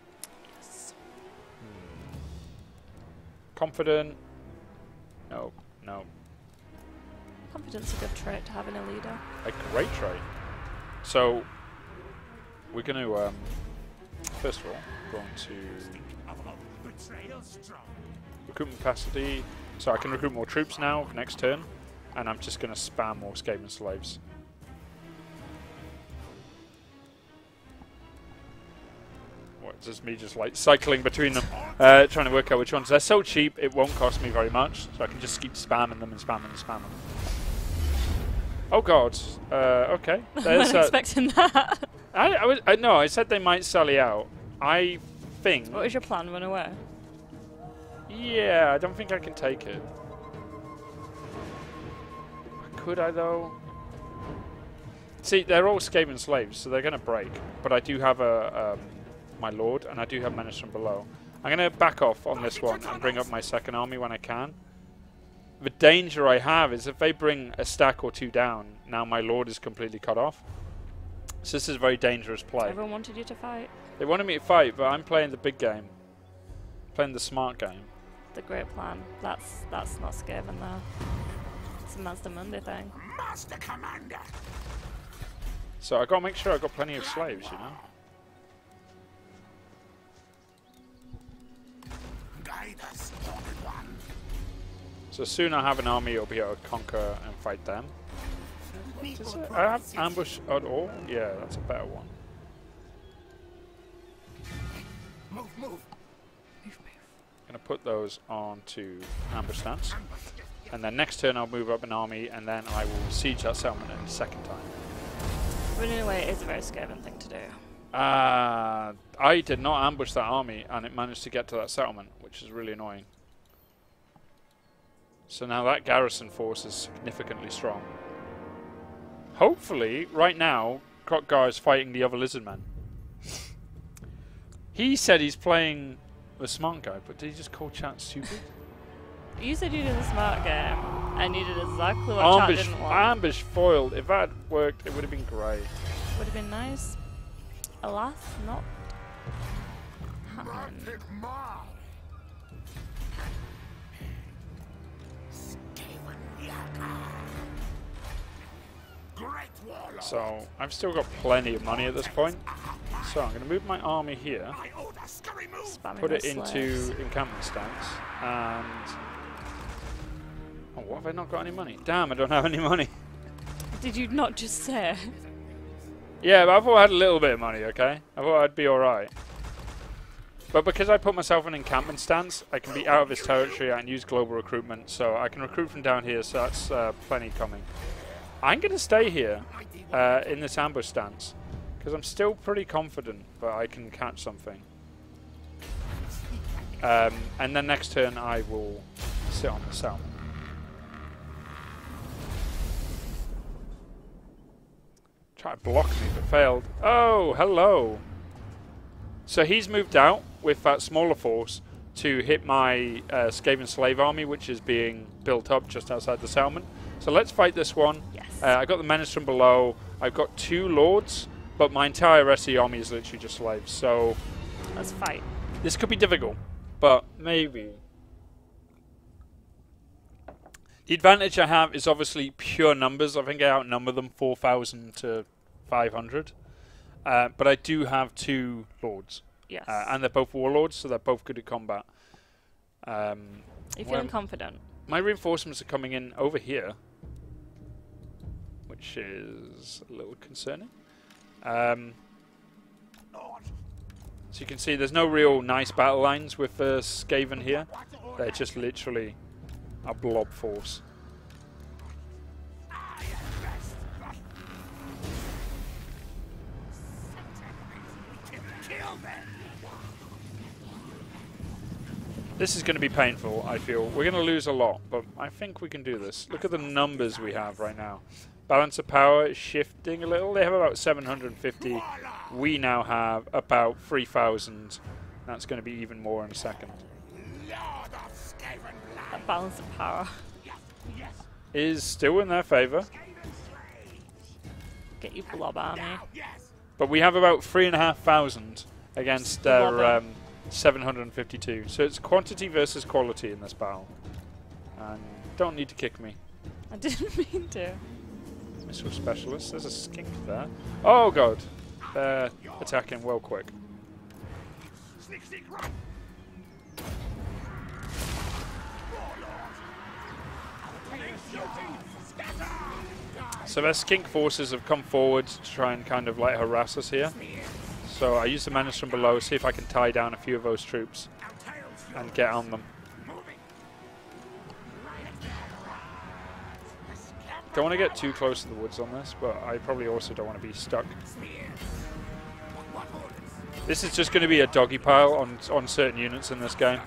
Confident. No, no. Confidence is a good trait to have in a leader. A great trait. So we're going to first of all going to recruitment capacity. So I can recruit more troops now for next turn, and I'm just going to spam more Skaven slaves. What It's just me just like cycling between them, trying to work out which ones. They're so cheap, it won't cost me very much, so I can just keep spamming them and spamming and spamming them. Oh god. Okay. I wasn't expecting that. No, I said they might sally out. I think. What was your plan? Run away? Yeah, I don't think I can take it. Could I though? See, they're all Skaven slaves, so they're gonna break. But I do have my lord, and I do have menace from below. I'm gonna back off on this one and bring up my second army when I can. The danger I have is if they bring a stack or two down, now my lord is completely cut off. So this is a very dangerous play. Everyone wanted you to fight. They wanted me to fight, but I'm playing the big game. Playing the smart game. The great plan. That's not Skaven though. It's a Master Monday thing. Master Commander. So I gotta make sure I got plenty of slaves, you know. Guide us, Holy One. So soon I have an army, I'll be able to conquer and fight them. Does it, I have ambush at all? Yeah, that's a better one. Move, move. Gonna put those onto ambush stance. And then next turn I'll move up an army and then I will siege that settlement in the second time. Running away is a very Skaven thing to do. I did not ambush that army and it managed to get to that settlement, which is really annoying. So now that garrison force is significantly strong. Hopefully, right now, Krokgar is fighting the other Lizardmen. He said he's playing the smart guy, but did he just call chat stupid? You said you did the smart game, and you did exactly what chat didn't want. Ambush foiled. If that had worked, it would have been great. Would have been nice. Alas, not happening. So, I've still got plenty of money at this point. So, I'm going to move my army here, Spamming put it those into slaves. encampment stance, and... Oh, what have I not got any money? Damn, I don't have any money. Did you not just say? Yeah, but I thought I had a little bit of money, okay? I thought I'd be alright. But because I put myself in encampment stance, I can be out of this territory and use global recruitment, so I can recruit from down here, so that's plenty coming. I'm going to stay here in this ambush stance, because I'm still pretty confident that I can catch something. And then next turn I will sit on the settlement. Try to block me, but failed. Oh, hello. So he's moved out with that smaller force to hit my Skaven slave army, which is being built up just outside the settlement. So let's fight this one. Yes. I got the menace from below. I've got 2 lords, but my entire rest of the army is literally just slaves. So Let's fight. this could be difficult, but maybe. The advantage I have is obviously pure numbers. I think I outnumber them 4,000 to 500. But I do have 2 lords. Yes. And they're both warlords, so they're both good at combat. Are you feeling confident? My reinforcements are coming in over here, which is a little concerning. So you can see there's no real nice battle lines with Skaven here. They're just literally a blob force. This is going to be painful, I feel. We're going to lose a lot, but I think we can do this. Look at the numbers we have right now. Balance of power is shifting a little. They have about 750. We now have about 3,000. That's going to be even more in a second. That balance of power. Is still in their favour. Get you blob army. But we have about 3,500 against their 752. So it's quantity versus quality in this battle. And don't need to kick me. I didn't mean to. Missile specialist. There's a skink there. Oh god. They're attacking well quick. So their skink forces have come forward to try and kind of like harass us here. So I use the menace from below, see if I can tie down a few of those troops and get on them. Don't want to get too close to the woods on this, but I probably also don't want to be stuck. This is just going to be a doggy pile on certain units in this game.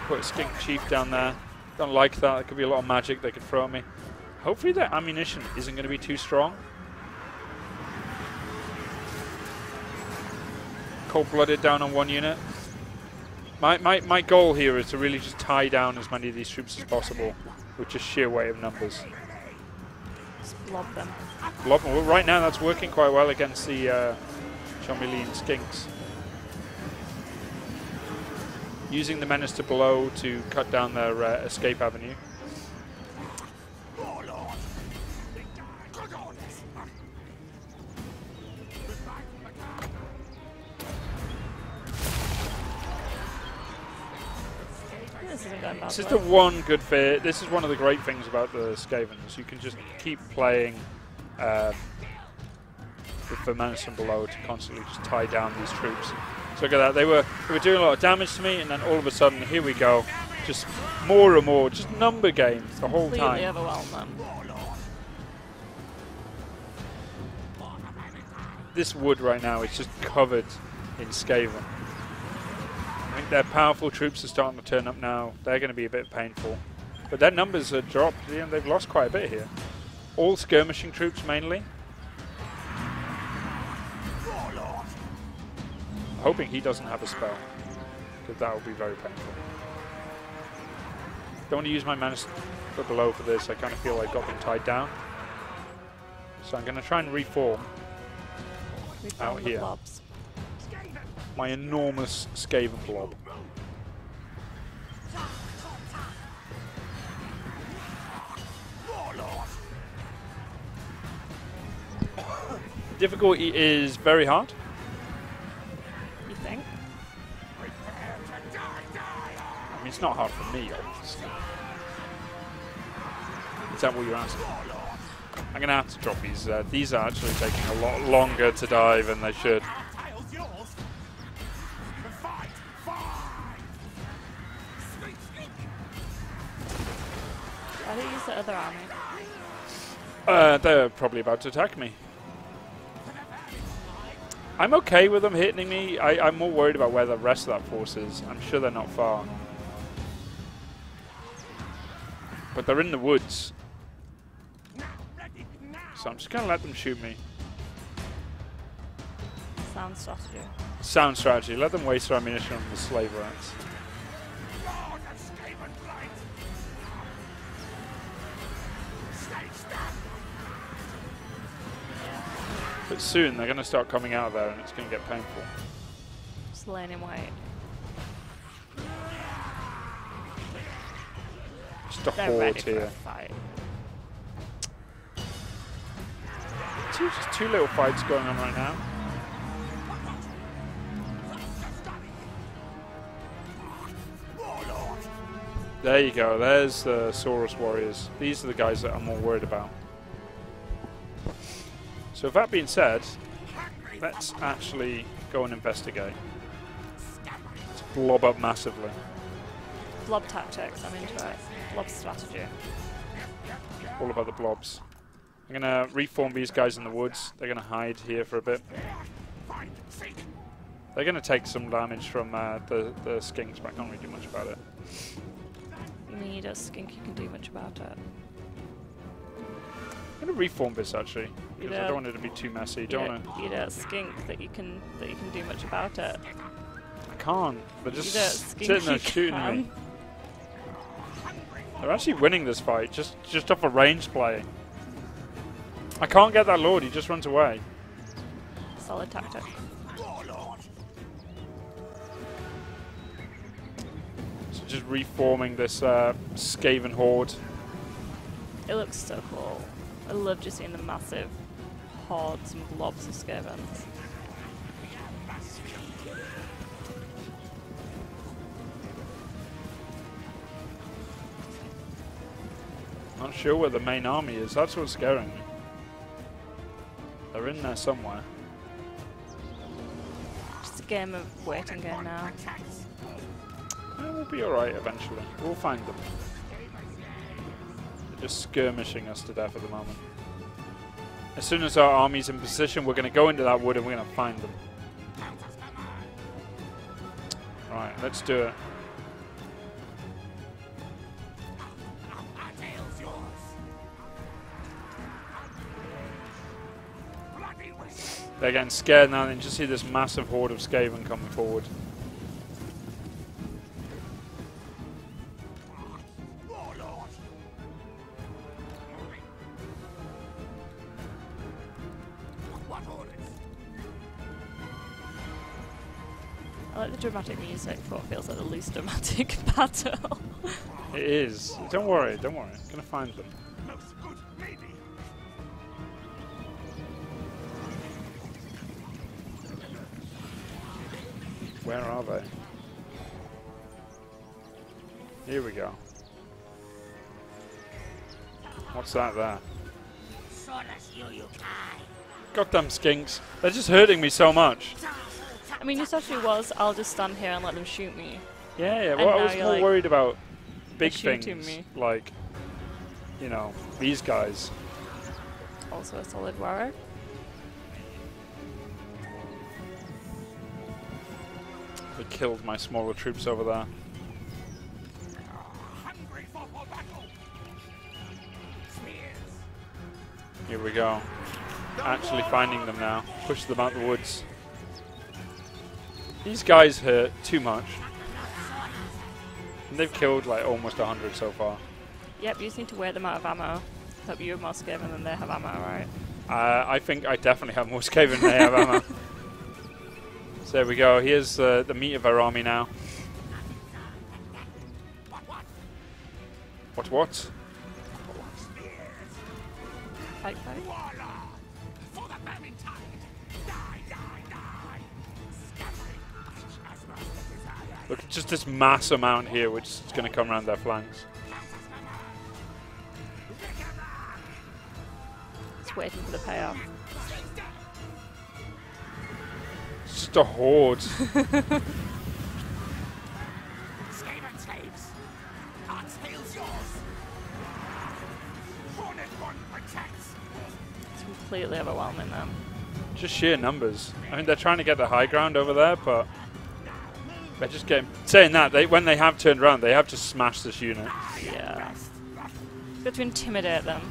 Put a skink chief down there. Don't like that. There could be a lot of magic they could throw at me. Hopefully their ammunition isn't going to be too strong. Cold-blooded down on one unit. My goal here is to really just tie down as many of these troops as possible with just sheer weight of numbers. Just blob them. Blob them. Well, right now that's working quite well against the Chomiline skinks. Using the menace to below to cut down their escape avenue. This is the one good bit. This is one of the great things about the Skavens. You can just keep playing with the menace from below to constantly just tie down these troops. So look at that. They were doing a lot of damage to me, and then all of a sudden, here we go. Just more and more, just number games the whole time. Completely overwhelm them. This wood right now is just covered in Skaven. I think their powerful troops are starting to turn up now. They're going to be a bit painful. But their numbers are dropped. Yeah, they've lost quite a bit here. All skirmishing troops mainly. Hoping he doesn't have a spell, because that will be very painful. Don't want to use my menace for below for this. I kind of feel I got them tied down. So I'm going to try and reform out here. Blobs. My enormous Skaven blob. Difficulty is very hard. You think? I mean, it's not hard for me, obviously. Is that what you're asking? I'm going to have to drop these. These are actually taking a lot longer to die than they should. Why don't you use the other army? They're probably about to attack me. I'm okay with them hitting me. I'm more worried about where the rest of that force is. I'm sure they're not far. But they're in the woods. So I'm just going to let them shoot me. Sound strategy. Sound strategy. Let them waste their ammunition on the slave rats. But soon they're going to start coming out of there and it's going to get painful. Just laying in wait. Just a They're horde ready for here. a fight. Just two little fights going on right now. There you go. There's the Saurus warriors. These are the guys that I'm more worried about. So with that being said, let's actually go and investigate. Let's blob up massively. Blob tactics, I'm into it. Blob strategy. All about the blobs. I'm going to reform these guys in the woods. They're going to hide here for a bit. They're going to take some damage from the skinks, but I can't really do much about it. You need a skink, you can do much about it. I'm going to reform this actually, because I don't want it to be too messy. You need a skink that you can do much about it. I can't. They're just sitting there shooting me. They're actually winning this fight, just off a range play. I can't get that lord, he just runs away. Solid tactic. So just reforming this Skaven horde. It looks so cool. I love just seeing the massive hordes and blobs of Skavens. Not sure where the main army is, that's what's scaring me. They're in there somewhere. Just a game of waiting game now. We'll be alright eventually. We'll find them. They're just skirmishing us to death at the moment. As soon as our army's in position, we're going to go into that wood and we're going to find them. Right, let's do it. They're getting scared now, and then just see this massive horde of Skaven coming forward. I like the dramatic music, but it feels like the least dramatic battle. It is. Don't worry, don't worry. I'm gonna find them. Where are they? Here we go. What's that there? Goddamn skinks. They're just hurting me so much. I mean, your strategy was, I'll just stand here and let them shoot me. Yeah, yeah. And Well, I now was you're more like, worried about big they're things. shooting me. Like, you know, these guys. Also a solid warrior. They killed my smaller troops over there. Here we go. Actually finding them now. Push them out the woods. These guys hurt too much. And they've killed like almost 100 so far. Yep, you just need to wear them out of ammo. Hope you have more Skaven than they have ammo, right? I think I definitely have more Skaven than they have ammo. So there we go. Here's the meat of our army now. What? Fight, fight. Look at just this mass amount here which is going to come around their flanks. Just waiting for the payoff. It's just a horde. Skaven slaves, our tail's yours. Hornet one protects. It's completely overwhelming them. Just sheer numbers. I mean, they're trying to get the high ground over there, but they're just getting... Saying that, when they have turned around, they have just smashed this unit. Yeah. Got to intimidate them.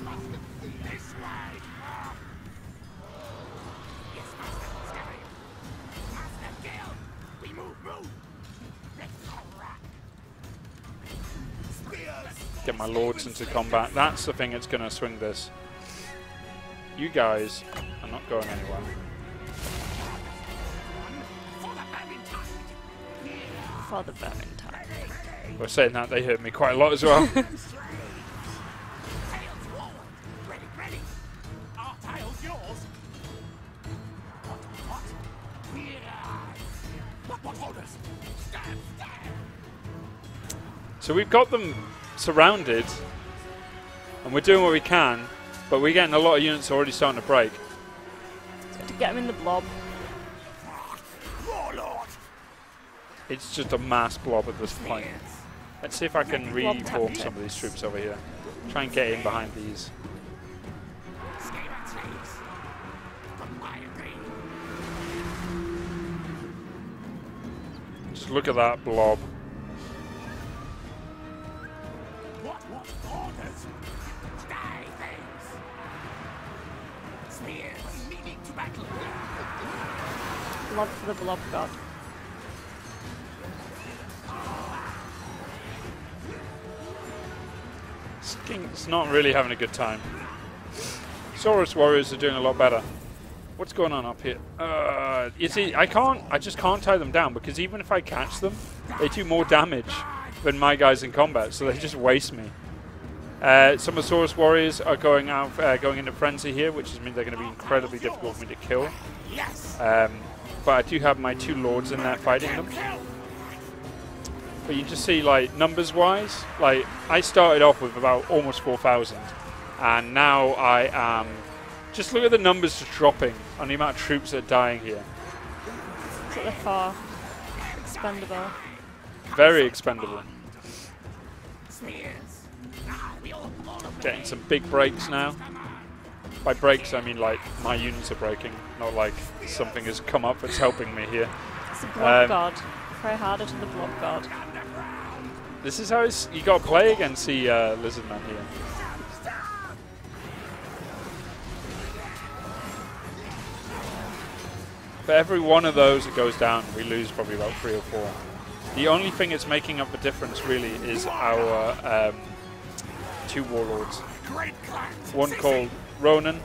Get my lords into combat. That's the thing that's going to swing this. You guys are not going anywhere. For the Vermintide. We're saying that, they hurt me quite a lot as well. So we've got them surrounded, and we're doing what we can, but we're getting a lot of units already starting to break. To get them in the blob. It's just a mass blob at this point. Let's see if I can Blob reform tactics. some of these troops over here. Try and get in behind these. Just look at that blob. Blob for the blob god. Skink's not really having a good time. Saurus warriors are doing a lot better. What's going on up here? You see, I just can't tie them down because even if I catch them, they do more damage than my guys in combat, so they just waste me. Some of the Saurus warriors are going into frenzy here, which means they're going to be incredibly difficult for me to kill. But I do have my two lords in there fighting them. But you just see, like, numbers-wise, like, I started off with about almost 4,000, and now I am Just look at the numbers just dropping on the amount of troops that are dying here. That's what they're for. Expendable. Very expendable. Getting some big breaks now. By breaks, I mean like my units are breaking, not like something has come up that's helping me here. It's a blob god. Try harder to the blob god. This is how you got to play against the Lizardmen here. For every one of those that goes down, we lose probably about 3 or 4. The only thing that's making up the difference really is our 2 warlords. One called Ronan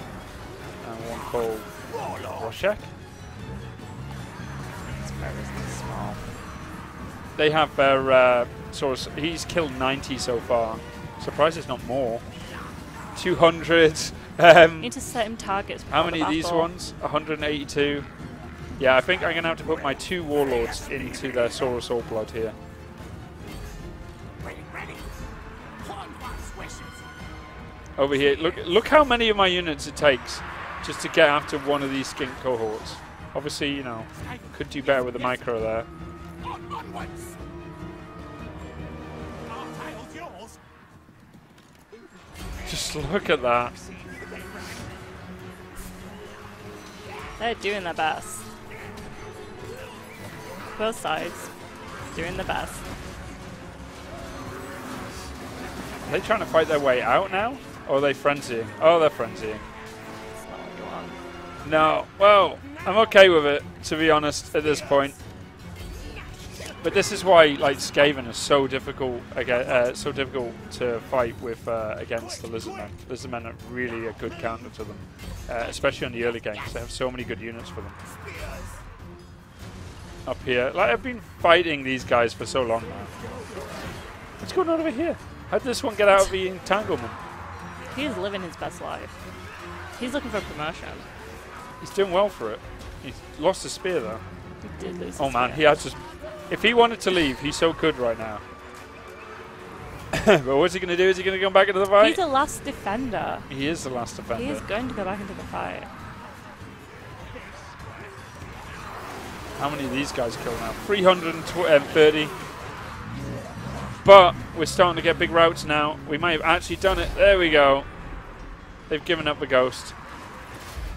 and one called Roshek. Small. They have their source. He's killed 90 so far. Surprised it's not more. 200. You need to set him targets. How many the of these battle. ones? 182. Yeah, I think I'm going to have to put my 2 warlords into their Saurus Allblood here. Over here, look how many of my units it takes just to get after one of these skink cohorts. Obviously, you know, could do better with the micro there. Just look at that. They're doing their best. Both sides doing the best. Are they trying to fight their way out now? Or are they frenzying? Oh, they're frenzying. That's not what you want. No, well, I'm okay with it, to be honest, at this point. But this is why, like, Skaven is so difficult, to fight with against the Lizardmen. Lizardmen are really a good counter to them, especially on the early games. They have so many good units for them. Up here, like, I've been fighting these guys for so long now. What's going on over here? How did this one get out of the entanglement? He's living his best life. He's looking for a promotion. He's doing well for it. He's lost his spear though. He did lose Oh his man, spear. he has to. If he wanted to leave, he's so good right now. But what's he going to do? Is he going to come back into the fight? He's the last defender. He is the last defender. He is going to go back into the fight. How many of these guys killed now? 330. But we're starting to get big routes now. We might have actually done it. There we go. They've given up the ghost.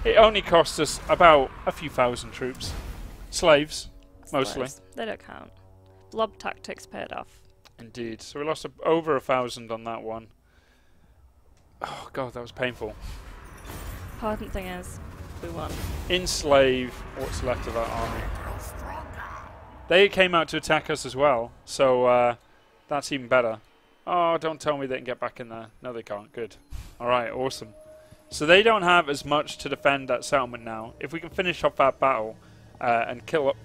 It only cost us about a few thousand troops. Slaves, mostly. They don't count. Blob tactics paid off. Indeed. So we lost over 1,000 on that one. Oh god, that was painful. Important thing is, we won. Enslave what's left of our army. They came out to attack us as well, so that's even better. Oh, don't tell me they can get back in there. No, they can't. Good. Alright, awesome. So they don't have as much to defend that settlement now. If we can finish off that battle and kill up...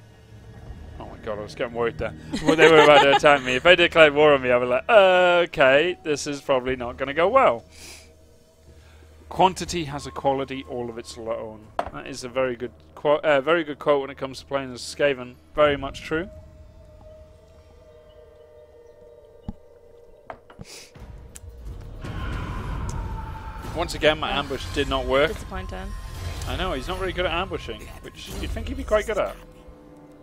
Oh my god, I was getting worried there. Well, they were about to attack me. If they declared war on me, I'd be like, okay, this is probably not going to go well. Quantity has a quality all of its own. That is a very good quote when it comes to playing as Skaven. Very much true. Once again, my ambush did not work. Disappointing. I know, he's not very good at ambushing, which you'd think he'd be quite good at.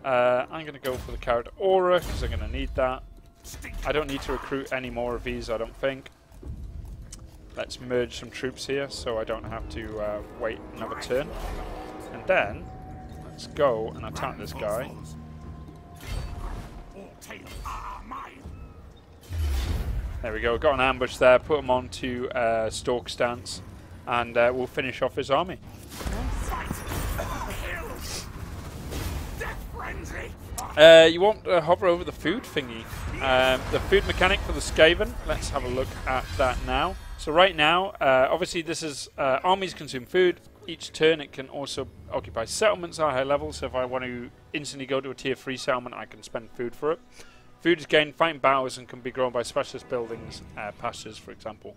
I'm going to go for the character Aura, because I'm going to need that. I don't need to recruit any more of these, I don't think. Let's merge some troops here, so I don't have to wait another turn. And then, let's go and attack this guy. There we go, got an ambush there, put him onto Stalk stance, and we'll finish off his army. You want to hover over the food thingy. The food mechanic for the Skaven, let's have a look at that now. So right now, obviously this is armies consume food. Each turn it can also occupy settlements at high levels, so if I want to instantly go to a tier 3 settlement, I can spend food for it. Food is gained fighting battles and can be grown by specialist buildings, pastures for example.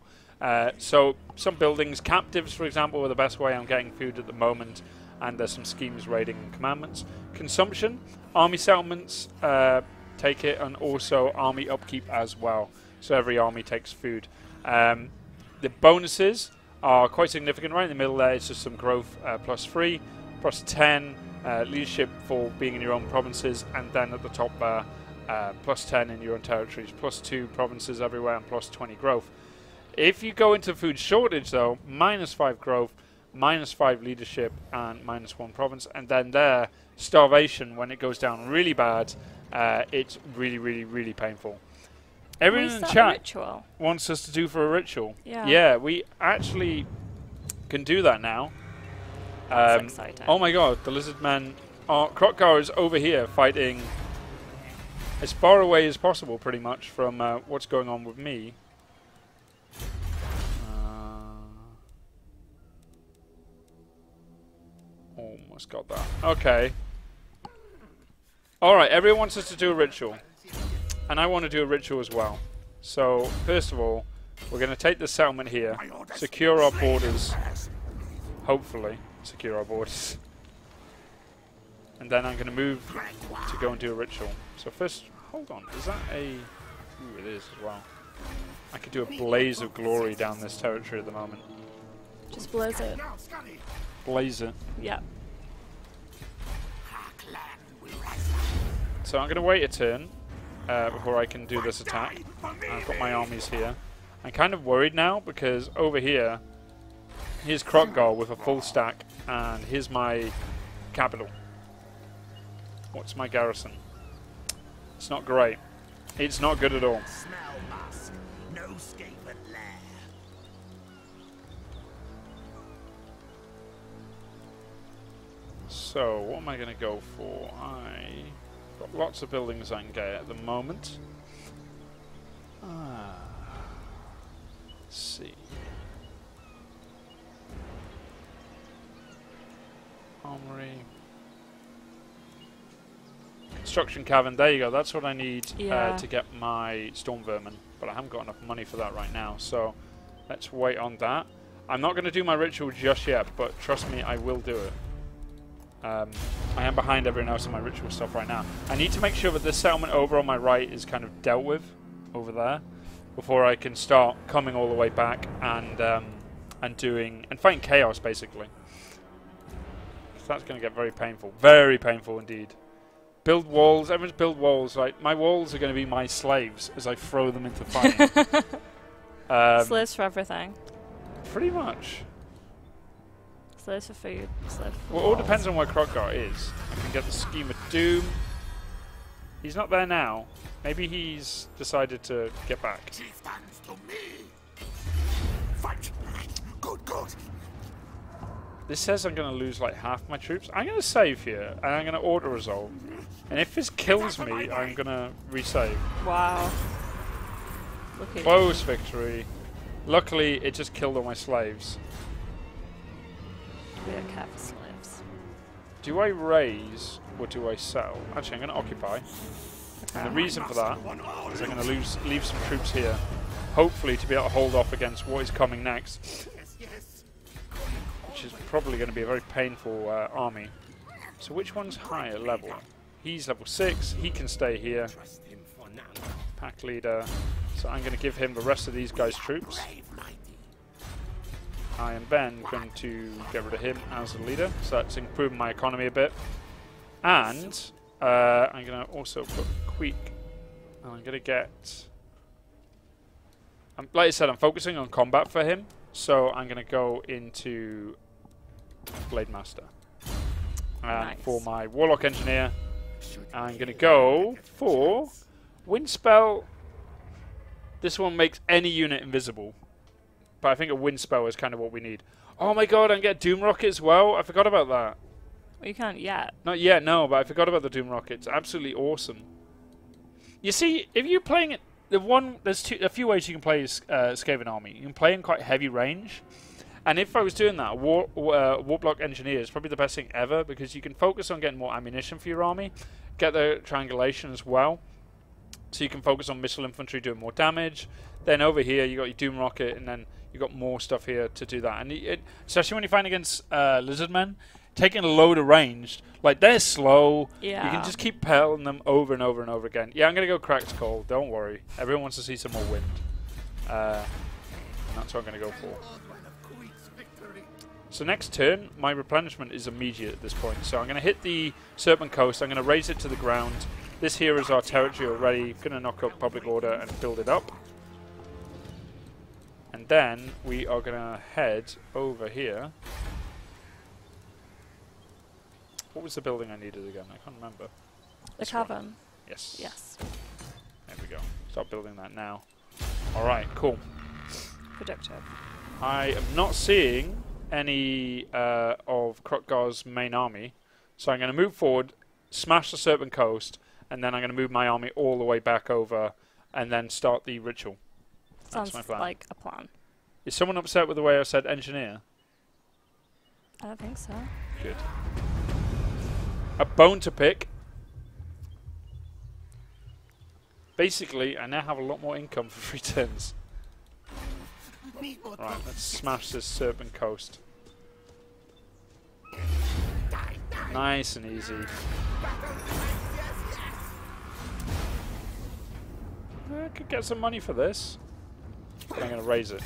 So some buildings, captives for example, are the best way I'm getting food at the moment, and there's some schemes, raiding and commandments. Consumption, army settlements take it, and also army upkeep as well. So every army takes food. The bonuses are quite significant. Right in the middle there, it's just some growth +3, +10, leadership for being in your own provinces, and then at the top there, +10 in your own territories, +2 provinces everywhere, and +20 growth. If you go into food shortage, though, -5 growth, -5 leadership, and -1 province, and then there, starvation, when it goes down really bad, it's really, really, really painful. Everyone in the chat wants us to do for a ritual. Yeah, we actually can do that now. That's exciting. Oh my god, the Lizardmen are... Krokgar is over here fighting as far away as possible, pretty much, from what's going on with me. Almost got that. Okay. Alright, everyone wants us to do a ritual. And I want to do a ritual as well. So, first of all, we're going to take this settlement here, secure our borders, hopefully secure our borders, and then I'm going to move to go and do a ritual. So first, hold on, is that a... Ooh, it is as well. I could do a blaze of glory down this territory at the moment. Just blaze it. Blaze it. Yeah. So I'm going to wait a turn before I can do this attack. I've got my armies here. I'm kind of worried now because over here, here's Krokgar with a full stack, and here's my capital. What's my garrison? It's not great. It's not good at all. Smell musk. No Skaven lair. So, what am I going to go for? I got lots of buildings I can get at the moment. Let's see. Armory. Construction cavern. There you go. That's what I need to get my storm vermin. But I haven't got enough money for that right now. So, let's wait on that. I'm not going to do my ritual just yet, but trust me, I will do it. I am behind everyone else in my ritual stuff right now. I need to make sure that this settlement over on my right is kind of dealt with over there before I can start coming all the way back and fighting chaos basically. So that's going to get very painful indeed. Build walls. Everyone's build walls. Like my walls are going to be my slaves as I throw them into fighting. Slaves for everything. Pretty much. Slaves for food. Slaves for Well, it all depends on where Krokgar is. I can get the Scheme of Doom. He's not there now. Maybe he's decided to get back. Chieftains to me. Fight. Good, good. This says I'm going to lose like half my troops. I'm going to save here, and I'm going to auto-resolve. And if this kills me, I'm going to resave. Wow. Look at Close victory. Luckily, it just killed all my slaves. We don't care for slaves. Do I raise or do I sell? Actually, I'm going to occupy. And the reason for that is I'm going to leave some troops here, hopefully to be able to hold off against what is coming next, which is probably going to be a very painful army. So which one's higher level? He's level 6. He can stay here. Pack leader. So I'm going to give him the rest of these guys' troops. I am then going to get rid of him as the leader, so that's improving my economy a bit. And I'm going to also put Queek, and I'm going to get... like I said, I'm focusing on combat for him, so I'm going to go into Blade Master. And for my Warlock Engineer, I'm going to go for Wind Spell. This one makes any unit invisible. But I think a wind spell is kind of what we need. Oh my god, I can get Doom Rocket as well. I forgot about that. Well, you can't yet. Not yet, no, but I forgot about the Doom Rocket. It's absolutely awesome. You see, if you're playing it, there's a few ways you can play Skaven Army. You can play in quite heavy range. And if I was doing that, Warblock Engineer is probably the best thing ever because you can focus on getting more ammunition for your army, get the triangulation as well. So you can focus on missile infantry doing more damage. Then over here you got your Doom Rocket, and then you got more stuff here to do that. And especially when you fight against Lizardmen, taking a load of ranged, like they're slow. Yeah. You can just keep pelting them over and over and over again. Yeah, I'm gonna go Cracked Coal. Don't worry. Everyone wants to see some more wind. And that's what I'm gonna go for. So next turn, my replenishment is immediate at this point. So I'm going to hit the Serpent Coast. I'm going to raise it to the ground. This here is our territory already. Going to knock up public order and build it up. And then we are going to head over here. What was the building I needed again? I can't remember. The cavern. Yes. Yes. There we go. Start building that now. Alright, cool. Productive. I am not seeing any of Krotgar's main army. So I'm going to move forward, smash the Serpent Coast, and then I'm going to move my army all the way back over and then start the ritual. Sounds That's my plan. like a plan. Is someone upset with the way I said engineer? I don't think so. Good. A bone to pick. Basically, I now have a lot more income for 3 turns. Right, let's smash this Serpent Coast. Nice and easy. I could get some money for this. But I'm going to raise it.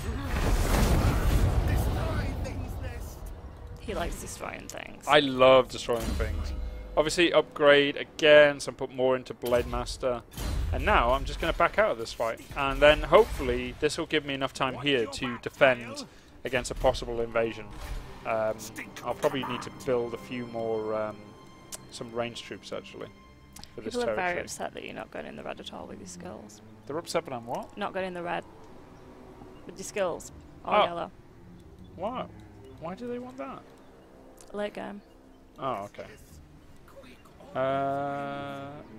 He likes destroying things. I love destroying things. Obviously, upgrade again, so I put more into Blade Master. And now I'm just going to back out of this fight. And then hopefully this will give me enough time here to defend against a possible invasion. I'll probably need to build a few more, some range troops actually, for this People are territory. very upset that you're not going in the red at all with your skills. They're upset, but I'm what? Not going in the red with your skills. Or Oh. yellow. Wow. Why do they want that? Late game. Oh, okay.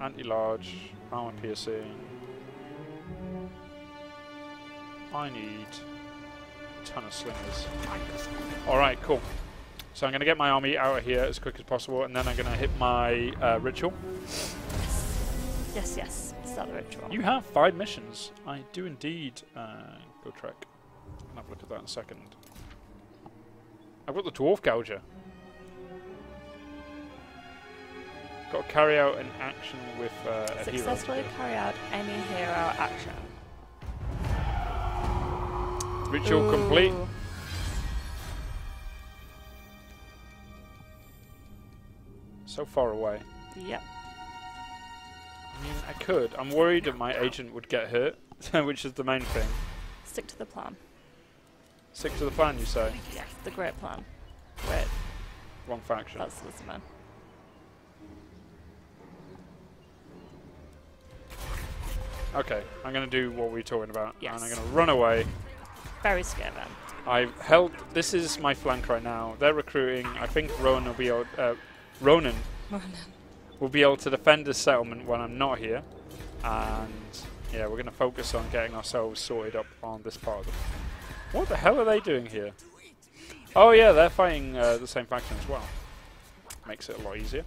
Anti-large, armor piercing. I need a ton of slingers. Alright, cool. So I'm going to get my army out of here as quick as possible, and then I'm going to hit my ritual. Yes, yes. Start the ritual. You have 5 missions. I do indeed go trek. I'll have a look at that in a second. I've got the Dwarf Gouger. Got to carry out an action with a hero. Successfully carry out any hero action. Ritual complete. So far away. Yep. I mean, I could. I'm worried that my agent would get hurt, which is the main thing. Stick to the plan. Stick to the plan, you say? Yes, the great plan. Great. Wrong faction. That's Lizardmen. Okay, I'm going to do what we were talking about. Yes. And I'm going to run away. Very Skaven. I've held... This is my flank right now. They're recruiting. I think Ronan will be able... Ronan will be able to defend this settlement when I'm not here. And yeah, we're going to focus on getting ourselves sorted up on this part of them. What the hell are they doing here? Oh yeah, they're fighting the same faction as well. Makes it a lot easier.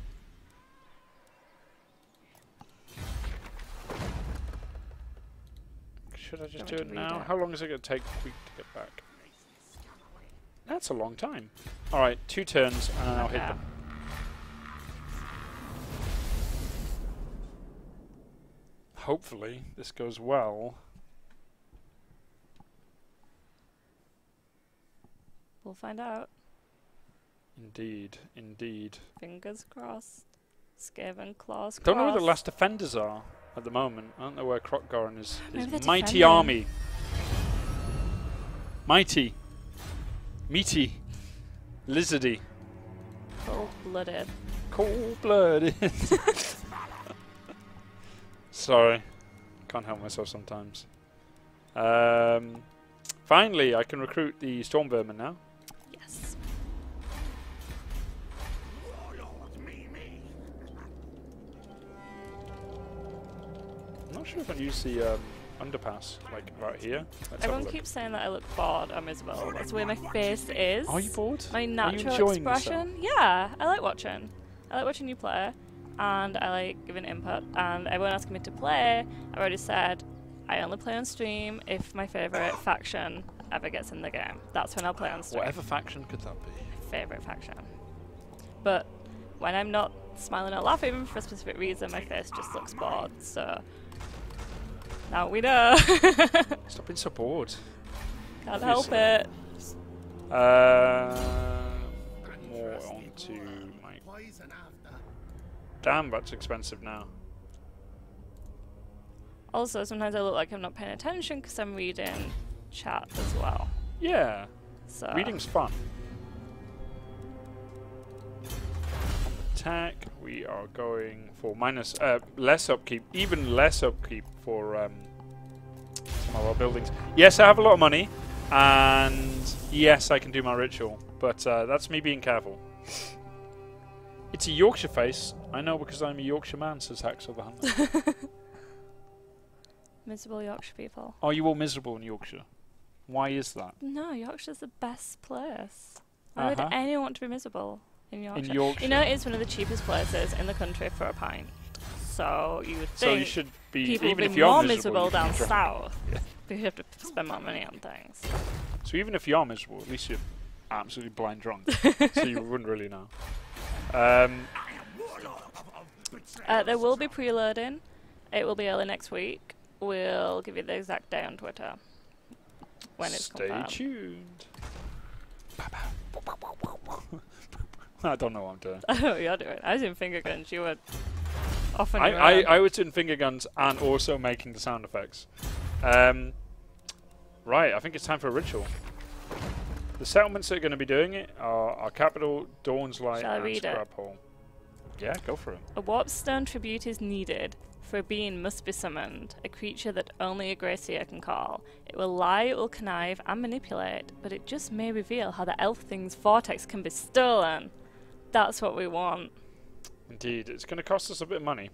Should I just do it now? How long is it going to take Queek to get back? That's a long time. Alright, 2 turns and I'll hit them. Hopefully this goes well. We'll find out. Indeed, indeed. Fingers crossed. Skaven claws crossed. Don't know where the last defenders are at the moment. I don't know where Krotgar and his Maybe mighty defending. army. Mighty. Meaty. Lizardy. Cold-blooded. Cold-blooded. Sorry. Can't help myself sometimes. Finally, I can recruit the Storm Vermin now. Yes. I'm not sure if I use the underpass, like right here. Let's have a Everyone look. keeps saying that I look bored. I'm miserable. That's where my face is. Are you bored? My Are you natural enjoying expression. Yeah, I like watching. I like watching you play, and I like giving input. And everyone asking me to play, I've already said I only play on stream if my favourite faction ever gets in the game. That's when I'll play on stream. Whatever faction could that be? Favourite faction. But when I'm not smiling or laughing for a specific reason, my face just looks bored. So now we know. Stop being so bored. Can't help it. more onto my... Poison after. Damn, that's expensive now. Also, sometimes I look like I'm not paying attention because I'm reading chat as well. Yeah, So reading's fun. On attack, we are going for less upkeep, even less upkeep for some of our buildings. Yes, I have a lot of money, and yes, I can do my ritual, but that's me being careful. It's a Yorkshire face. I know because I'm a Yorkshire man, says Haxel the Hunter. miserable Yorkshire people. Are you all miserable in Yorkshire? Why is that? No, Yorkshire's the best place. Why would anyone want to be miserable in Yorkshire? In Yorkshire. You know, it's one of the cheapest places in the country for a pint. So you would think So you should be, people even would if be you're more miserable, miserable you can down drink. south. Yeah. Because you have to spend more money on things. So even if you are miserable, at least you're absolutely blind drunk. So you wouldn't really know. There will be preloading. It will be early next week. We'll give you the exact day on Twitter when it's confirmed. Stay tuned. I don't know what I'm doing. I know what you're doing. I was in finger guns. You were off on your I own. was doing finger guns and also making the sound effects. Right, I think it's time for a ritual. The settlements that are going to be doing it are our capital, Dawn's Light, Shall I and read it? Scrap Hole. Yeah, go for it. A warpstone tribute is needed, for a being must be summoned, a creature that only a Gracier can call. It will lie, it will connive and manipulate, but it just may reveal how the elf thing's vortex can be stolen. That's what we want. Indeed, it's going to cost us a bit of money.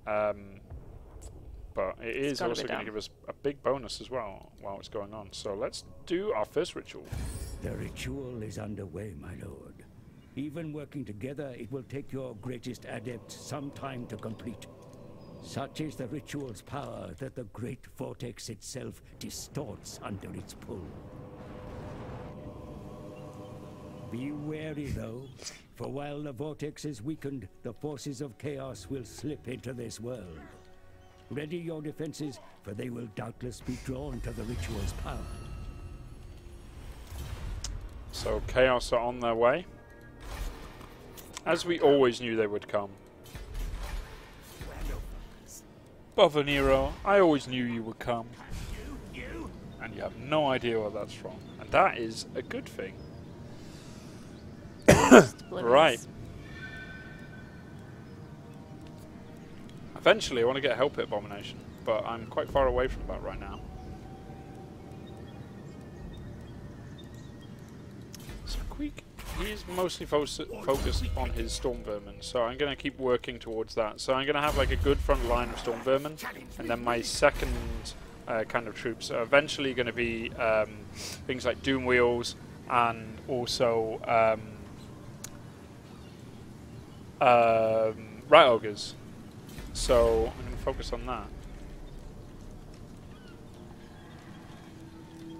But it is gotta also be going to done. give us a big bonus as well while it's going on. So let's do our first ritual. The ritual is underway, my lord. Even working together, it will take your greatest adept some time to complete. Such is the ritual's power that the great vortex itself distorts under its pull. Be wary, though, for while the vortex is weakened, the forces of chaos will slip into this world. Ready your defenses, for they will doubtless be drawn to the ritual's power. So chaos are on their way. As we always knew they would come. Bother Nero, I always knew you would come. And you have no idea where that's from. And that is a good thing. Right. Eventually I want to get a Hell Pit Abomination, but I'm quite far away from that right now. So Queek, he's mostly focused on his Storm Vermin, so I'm going to keep working towards that. So I'm going to have like a good front line of Storm Vermin, and then my second kind of troops are eventually going to be things like Doom Wheels and also Rat Ogres. So I'm going to focus on that.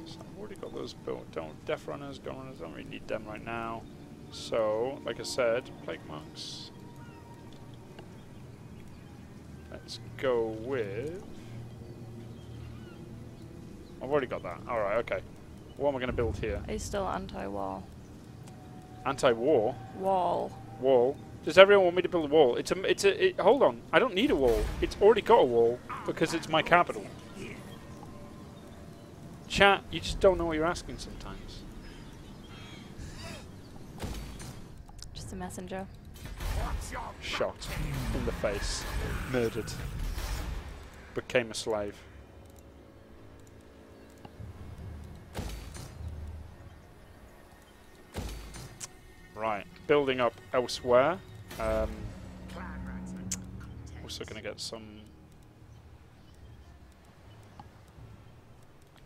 So I've already got those built. Death Runners, Gun Runners, don't really need them right now. So, like I said, Plague Monks. Let's go with... I've already got that. Alright, okay. What am I going to build here? Are you still anti-wall? Anti-war? Wall. Wall? Does everyone want me to build a wall? Hold on. I don't need a wall. It's already got a wall because it's my capital. Chat, you just don't know what you're asking sometimes. Just a messenger. Shot in the face. Murdered. Became a slave. Right. Building up elsewhere. Also going to get some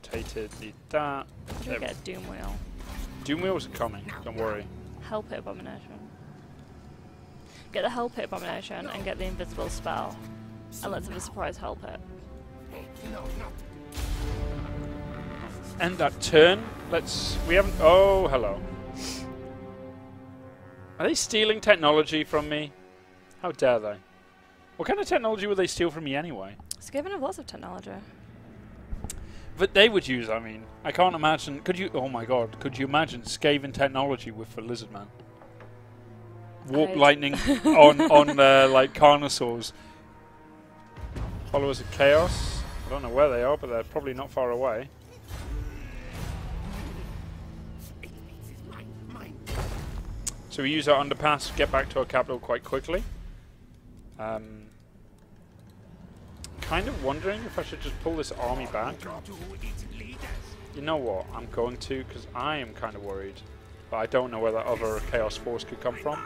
tated. Need that. How do we get a Doom Wheel? Doom Wheels are coming. Don't worry. Hell Pit Abomination. Get the Hell Pit Abomination and get the invisible spell. And let's have a surprise Hell Pit. End that turn. We haven't... Oh, hello. Are they stealing technology from me? How dare they? What kind of technology would they steal from me anyway? Skaven have lots of technology. But they would use, I mean, I can't imagine... Could you... Oh my god. Could you imagine Skaven technology with for Lizardmen? warp Right. lightning on like carnosaurs. Followers of Chaos. I don't know where they are, but they're probably not far away. So we use our underpass to get back to our capital quite quickly. Kind of wondering if I should just pull this army back. You know what? I'm going to, because I am kind of worried. But I don't know where that other Chaos force could come from.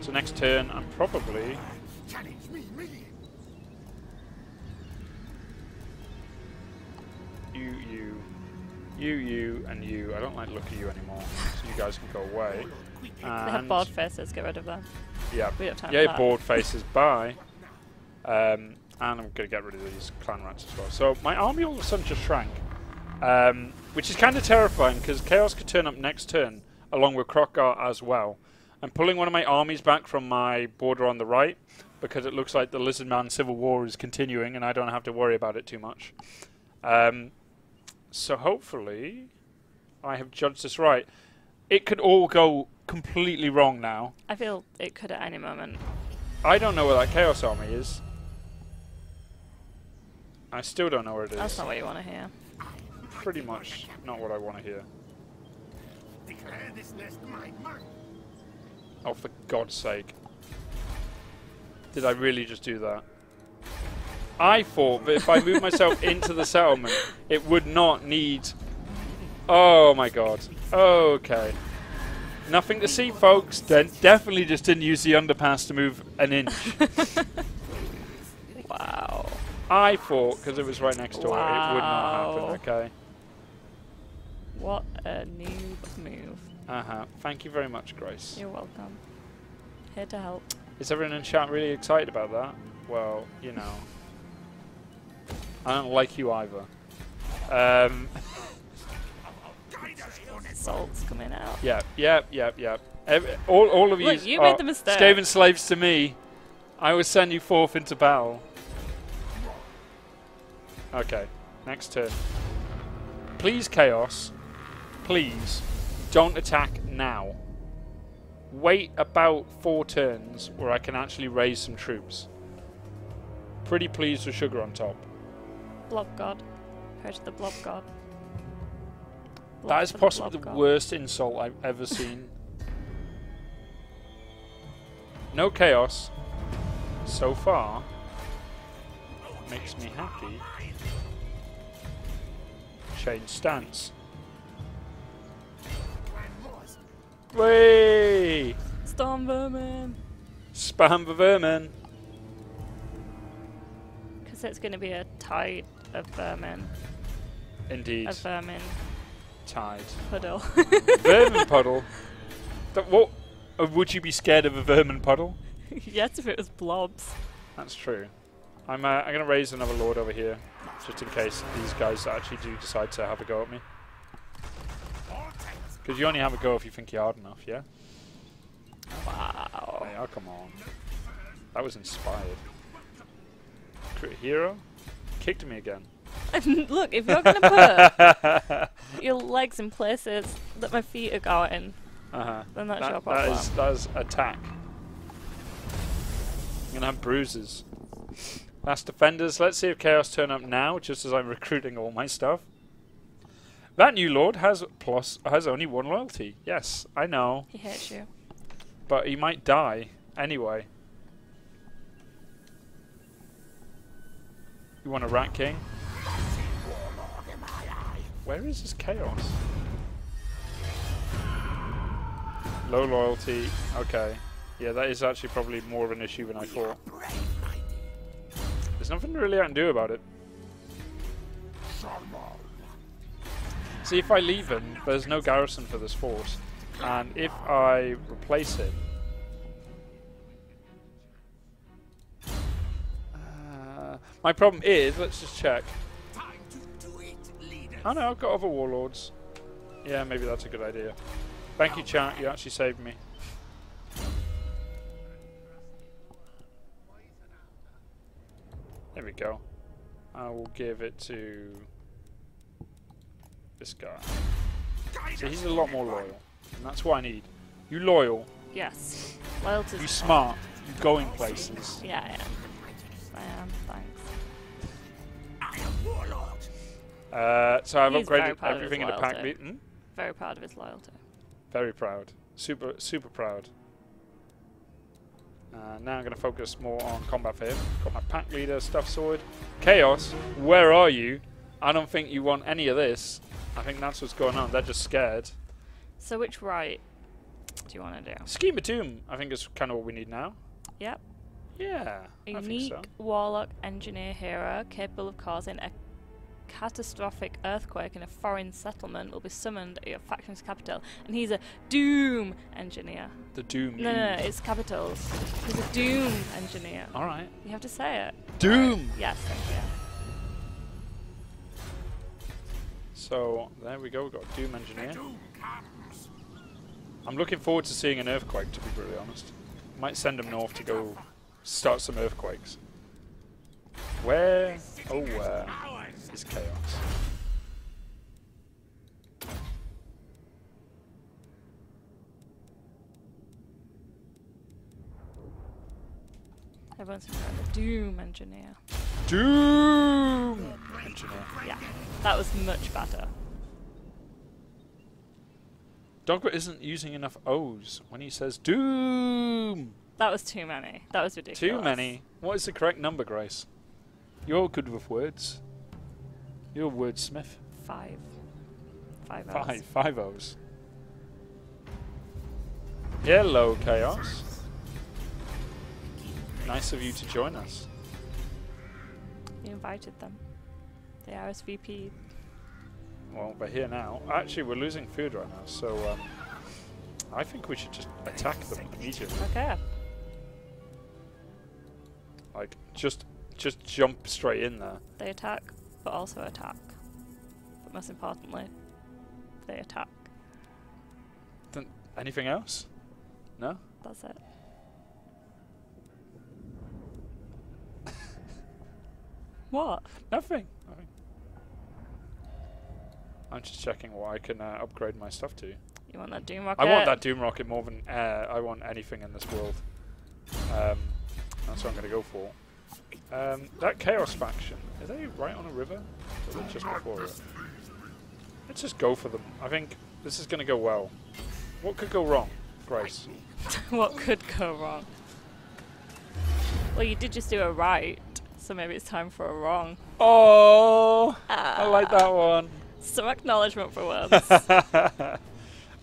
So next turn, I'm probably... You, and you. I don't like look at you anymore, so you guys can go away. They have board faces, get rid of them. Yeah, We don't have time yeah, for that. board faces, bye. And I'm going to get rid of these clan rats as well. So my army all of a sudden just shrank, which is kind of terrifying because Chaos could turn up next turn along with Crockgar as well. I'm pulling one of my armies back from my border on the right because it looks like the Lizardman civil war is continuing and I don't have to worry about it too much. So hopefully I have judged this right. It could all go completely wrong now. I feel it could at any moment. I don't know where that Chaos army is. I still don't know where it is. That's not what you want to hear. Pretty much not what I want to hear. Declare this nest mine. Oh, for God's sake. Did I really just do that? I thought that if I moved myself into the settlement, it would not need... Oh my God. Okay. Nothing to see, folks. Definitely just didn't use the underpass to move an inch. Wow. I thought, because it was right next door, it would not happen, Wow. okay? What a noob move. Thank you very much, Grace. You're welcome. Here to help. Is everyone in chat really excited about that? Well, you know. I don't like you either. Salt's coming out. Yep. All of you Look, you are made the mistake. Skaven slaves to me. I will send you forth into battle. Okay, next turn. Please, Chaos. Please, don't attack now. Wait about 4 turns where I can actually raise some troops. Pretty pleased with sugar on top. Blob God. Pray to the Blob God. Blob That is for possibly Blob the God. worst insult I've ever seen. No Chaos. So far. Makes me happy. Change stance. Way! Storm Vermin. Spam the vermin. Because it's going to be a tide of vermin. Indeed. A vermin Tide. puddle. Vermin puddle? What? Would you be scared of a vermin puddle? Yes, if it was blobs. That's true. I'm going to raise another lord over here, just in case these guys actually do decide to have a go at me. Because you only have a go if you think you're hard enough, yeah? Wow. Hey, oh, come on. That was inspired. Crit hero? Kicked me again. Look, if you're going to put your legs in places that my feet are going, then that's your problem. That is attack. I'm going to have bruises. Last defenders. Let's see if Chaos turn up now, just as I'm recruiting all my stuff. That new lord has only 1 loyalty. Yes, I know. He hates you. But he might die anyway. You want a Rat King? Where is this Chaos? Low loyalty. Okay. Yeah, that is actually probably more of an issue than I thought. There's nothing really I can do about it. See, if I leave him, there's no garrison for this force. And if I replace him... my problem is, let's just check. Oh no, I've got other warlords. Yeah, maybe that's a good idea. Thank you, chat, you actually saved me. There we go. I will give it to this guy. So he's a lot more loyal, and that's what I need. You loyal, Yes. Loyalty's you smart, you going places. Yeah, I am. I am, thanks. So I've He's very upgraded proud of everything his in the pack. loyalty. Very proud of his loyalty. Very proud. Super proud. Now I'm going to focus more on combat for him. Got my pack leader, stuff sword. Chaos, where are you? I don't think you want any of this. I think that's what's going on. They're just scared. So which right do you want to do? Schema Tomb, I think is kind of what we need now. Yep. Yeah, A I think unique so. warlock engineer hero capable of causing a catastrophic earthquake in a foreign settlement will be summoned at your faction's capital. And he's a doom engineer. The Doom. No, it's capitals. He's a doom engineer. Alright. You have to say it. Doom! Right. Yes, thank you. So, there we go. We've got a Doom engineer. I'm looking forward to seeing an earthquake, to be brutally honest. Might send him north to go start some earthquakes. Where, oh where, is Chaos? Everyone's in front of the doom engineer. Doom engineer. Yeah, that was much better. Dogger isn't using enough O's when he says Doom. That was too many. That was ridiculous. Too many. What is the correct number, Grace? You're good with words. You're a wordsmith. 5. 5 hours. 5 O's. Hello, Chaos. Nice of you to join us. You invited them. They RSVP'd. Well, we're here now. Actually, we're losing food right now, so I think we should just attack them immediately. Okay. Like, just jump straight in there. They attack, but also attack. But most importantly, they attack. Anything else? No? That's it. What? Nothing. I'm just checking what I can upgrade my stuff to. You want that doom rocket? I want that Doom Rocket more than I want anything in this world. That's what I'm going to go for. That Chaos faction, are they right on a river? Or are they just before it? Let's just go for them. I think this is going to go well. What could go wrong, Grace? What could go wrong? Well, you did just do a right, so maybe it's time for a wrong. Oh, I like that one. Some acknowledgement for once.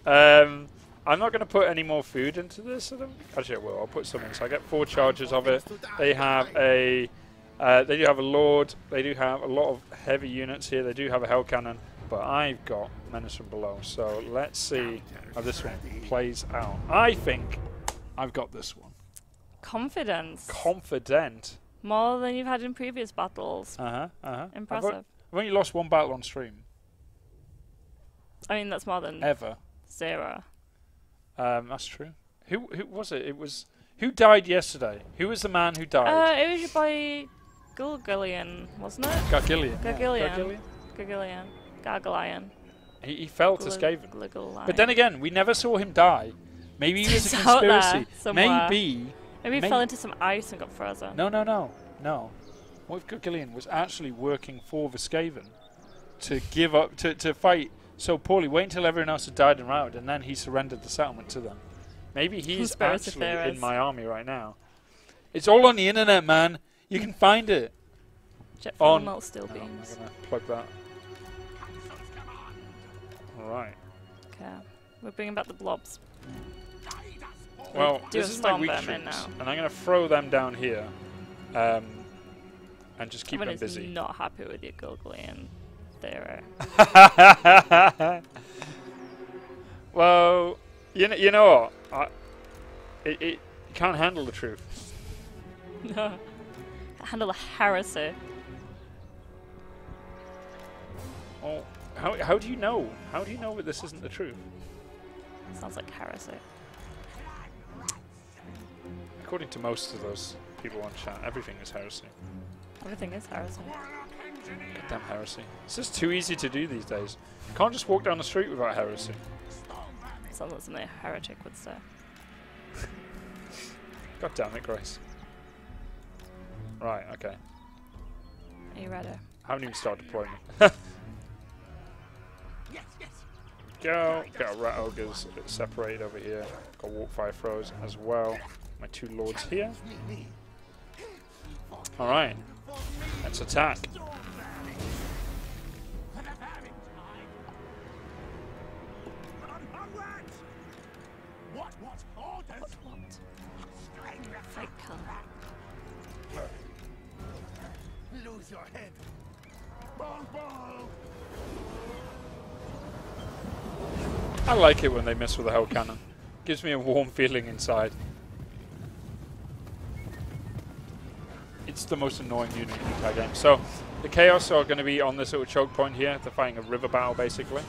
I'm not going to put any more food into this. Actually, I will. I'll put some in. So I get 4 charges of it. They have a, they do have a Lord. They do have a lot of heavy units here. They do have a Hell Cannon, but I've got Menace from Below. So let's see how this one plays out. I think I've got this one. Confidence. Confident. More than you've had in previous battles. Impressive. I've only lost 1 battle on stream. I mean, that's more than Ever. 0. That's true. Who was it? It was who died yesterday? Who was the man who died? It was your boy Gulgullion, wasn't it? Gargillion. Gargillion. Gargillion. Gargalion. He fell to Skaven. Glugalion. But then again, we never saw him die. Maybe he was a It's out there conspiracy. somewhere. Maybe Maybe he fell into some ice and got frozen. No. What if Gargillion was actually working for the Skaven to give up to fight so poorly? Wait until everyone else had died and routed, and then he surrendered the settlement to them. Maybe he's Conspiracy actually theorist. in my army right now. It's all on the internet, man. You can find it. Jet On. fuel melt steel Oh, I'm beams. gonna plug that. All right. Okay. We're bringing back the blobs. Well, Do this a is my storm weak vermin troops, now. and I'm going to throw them down here, and just keep them Everyone is busy. not happy with your Gulgalion theory. Well, you know what? You can't handle the truth. No. Handle a heresy. Well, how do you know? How do you know that this isn't the truth? Sounds like heresy. According to most of those people on chat, everything is heresy. Everything is heresy. Goddamn heresy. It's just too easy to do these days. You can't just walk down the street without heresy. Sounds like something a heretic would say. God damn it, Grace. Right, okay. Are you ready? I haven't even started deployment. Go. Got our rat ogres a bit separated over here. Got walk fire throws as well. My two lords here. Alright. Let's attack. Fight color. Lose your head. I like it when they mess with the hell cannon. Gives me a warm feeling inside. It's the most annoying unit in the entire game. So, the Chaos are going to be on this little choke point here. They're fighting a river battle, basically.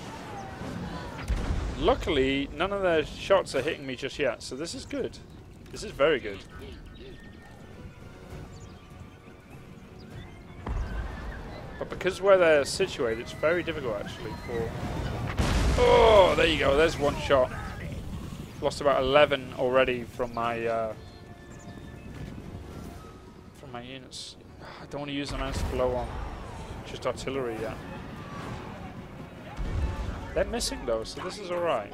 Luckily, none of their shots are hitting me just yet, so this is good. This is very good. But because where they're situated, it's very difficult, actually, for... Oh, there you go. There's one shot. Lost about 11 already from my units. I don't want to use them as blow on. Just artillery yet. They're missing though, so this is alright.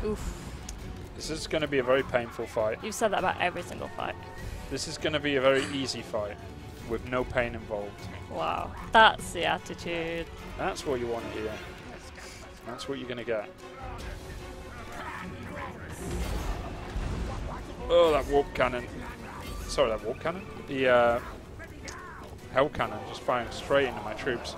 Oof. This is going to be a very painful fight. You've said that about every single fight. This is going to be a very easy fight with no pain involved. Wow. That's the attitude. That's what you want to hear. That's what you're going to get. Oh, that warp cannon. Sorry, that warp cannon? The hell cannon just firing straight into my troops.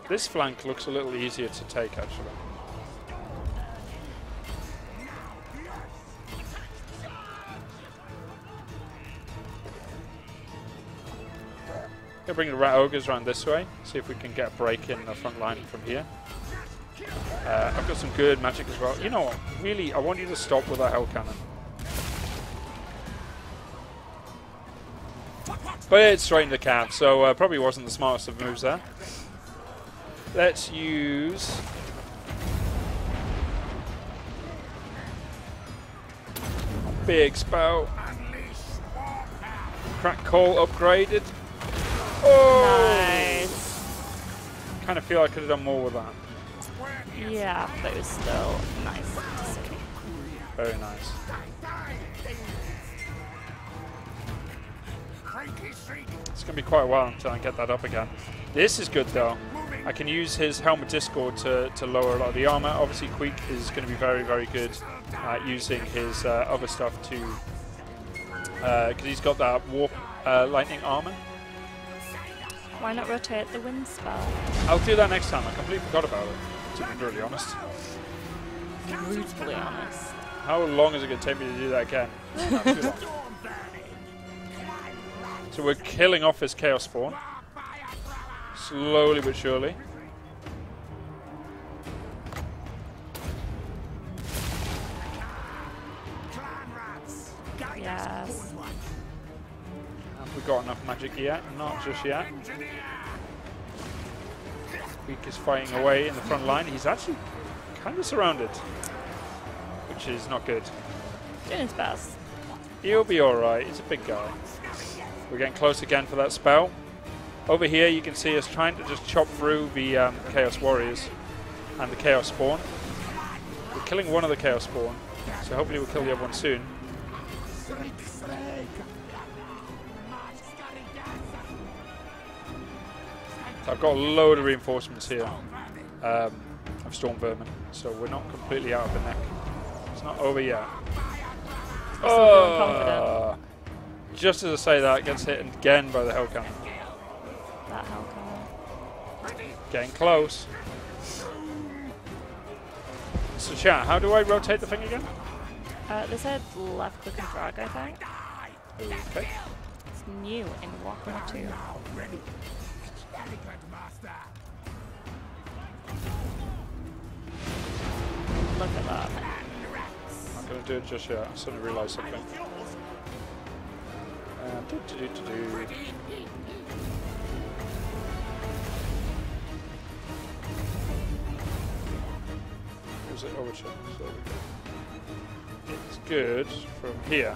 This flank looks a little easier to take, actually. Gonna bring the rat ogres around this way. See if we can get a break in the front line from here. I've got some good magic as well. You know what? Really, I want you to stop with that hell cannon. But it's straight into cab, so probably wasn't the smartest of moves there. Let's use... big spell. Crack call upgraded. Oh! Nice. Kind of feel I could have done more with that. Yeah, but it was still nice to see. Very nice. It's going to be quite a while until I get that up again. This is good though. I can use his Helmet Discord to lower a lot of the armor. Obviously Queek is going to be very, very good at using his other stuff to... because he's got that warp lightning armor. Why not rotate the wind spell? I'll do that next time. I completely forgot about it, to be brutally honest. Brutally honest. How long is it going to take me to do that again? Not too long. So we're killing off his Chaos Spawn. Slowly but surely. Yes. Have we got enough magic yet? Not just yet. Queek is fighting away in the front line. He's actually kind of surrounded, which is not good. Doing his best. He'll be alright. He's a big guy. We're getting close again for that spell. Over here you can see us trying to just chop through the Chaos Warriors and the Chaos Spawn. We're killing one of the Chaos Spawn, so hopefully we'll kill the other one soon. I've got a load of reinforcements here of Storm Vermin, so we're not completely out of the neck. It's not over yet. Oh! Just as I say that, gets hit again by the Hell Cannon. That Hell Cannon. Getting close. So chat, how do I rotate the thing again? They said left click and drag, I think. Okay. new in Warhammer 2. Look at that. I'm not going to do it just yet. I suddenly realised something. Was it overcheck? So it's good from here.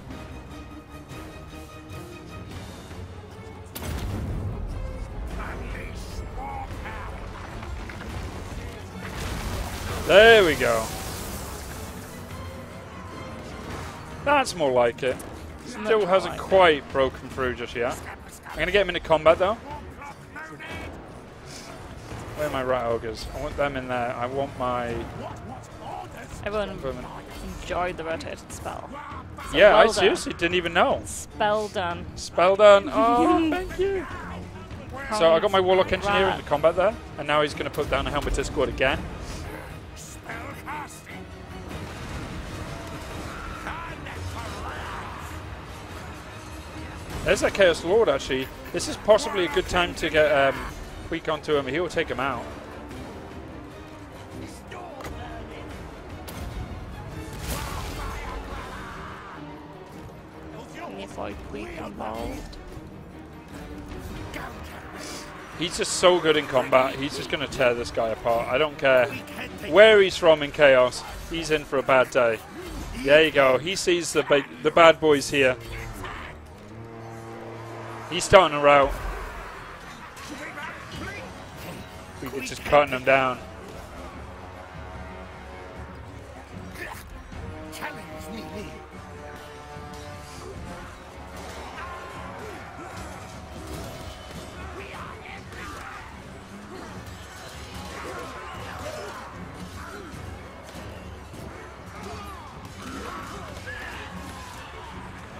There we go. That's more like it. Still hasn't quite broken through just yet. I'm going to get him into combat though. Where are my rat ogres? I want them in there. I want my... Everyone enjoyed the rotated spell. So yeah, well I done. seriously didn't even know. Spell done. Spell done. Oh, thank you. So I got my Warlock Engineer into combat there, and now he's going to put down a Helmet Discord again. There's that Chaos Lord actually. This is possibly a good time to get Queek onto him. He will take him out. Queek involved. He's just so good in combat. He's just going to tear this guy apart. I don't care where he's from in Chaos. He's in for a bad day. There you go. He sees the bad boys here. He's starting a rout. We're just cutting them down.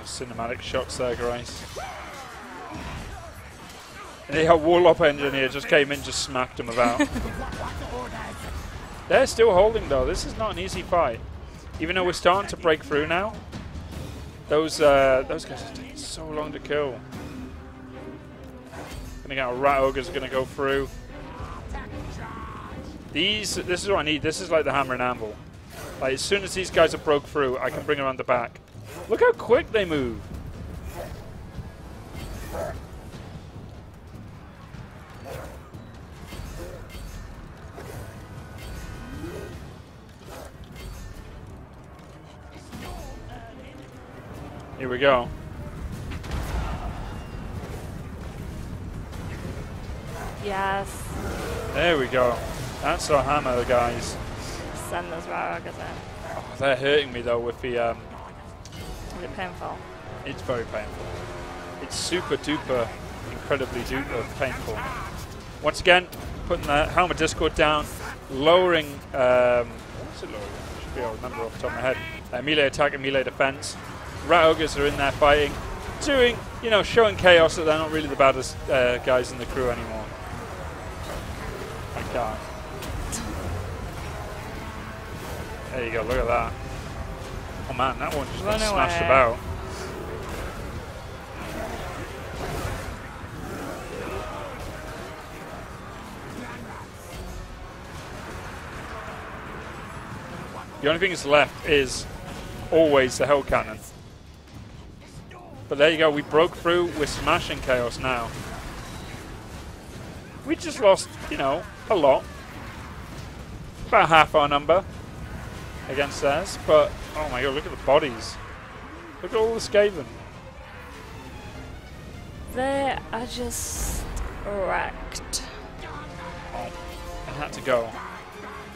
Cinematic shots there, guys. And the Warlock Engineer just came in, just smacked him about. They're still holding though. This is not an easy fight. Even though we're starting to break through now. Those guys are taking so long to kill. Gonna get our Rat Ogres are gonna go through. This is what I need. This is like the hammer and anvil. Like as soon as these guys are broke through, I can bring around the back. Look how quick they move. Here we go. Yes. There we go. That's our hammer, guys. Send those Rat Ogres in. Oh, they're hurting me though with the Is it painful? It's very painful. It's super duper, incredibly duper painful. Once again, putting the Helmet Discord down, lowering, what's it lowering? I should be able to remember off the top of my head. Melee attack and melee defense. Rat Ogres are in there fighting, doing, you know, showing Chaos that they're not really the baddest guys in the crew anymore. I can't. There you go, look at that. Oh man, that one just got smashed about. The only thing that's left is always the Hell Cannon. But there you go, we broke through, we're smashing Chaos now. We just lost, you know, a lot. About half our number against theirs, but oh my god, look at the bodies. Look at all the Skaven. They are just wrecked. Oh, I had to go.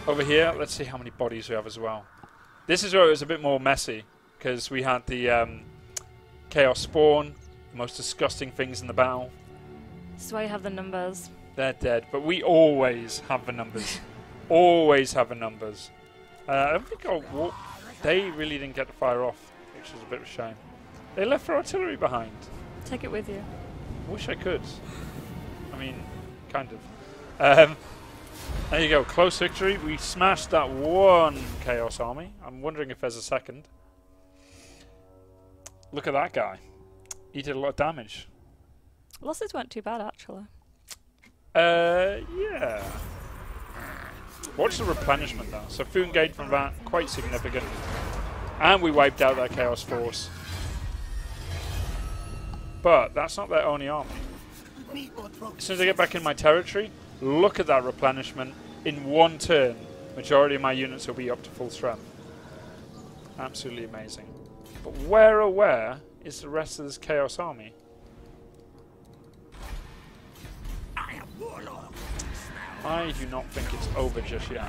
Over here, let's see how many bodies we have as well. This is where it was a bit more messy, because we had the Chaos Spawn, the most disgusting things in the battle. This is why you have the numbers. They're dead, but we always have the numbers. Always have the numbers. I don't think they really didn't get to fire off, which is a bit of a shame. They left their artillery behind. Take it with you. Wish I could. I mean, kind of. There you go, close victory. We smashed that one Chaos army. I'm wondering if there's a second. Look at that guy. He did a lot of damage. Losses weren't too bad, actually. Yeah. Watch the replenishment though. So food gain from that, quite significant. And we wiped out that Chaos Force. But that's not their only army. As soon as I get back in my territory, look at that replenishment. In one turn, majority of my units will be up to full strength. Absolutely amazing. But where, oh where, is the rest of this Chaos army? I do not think it's over just yet.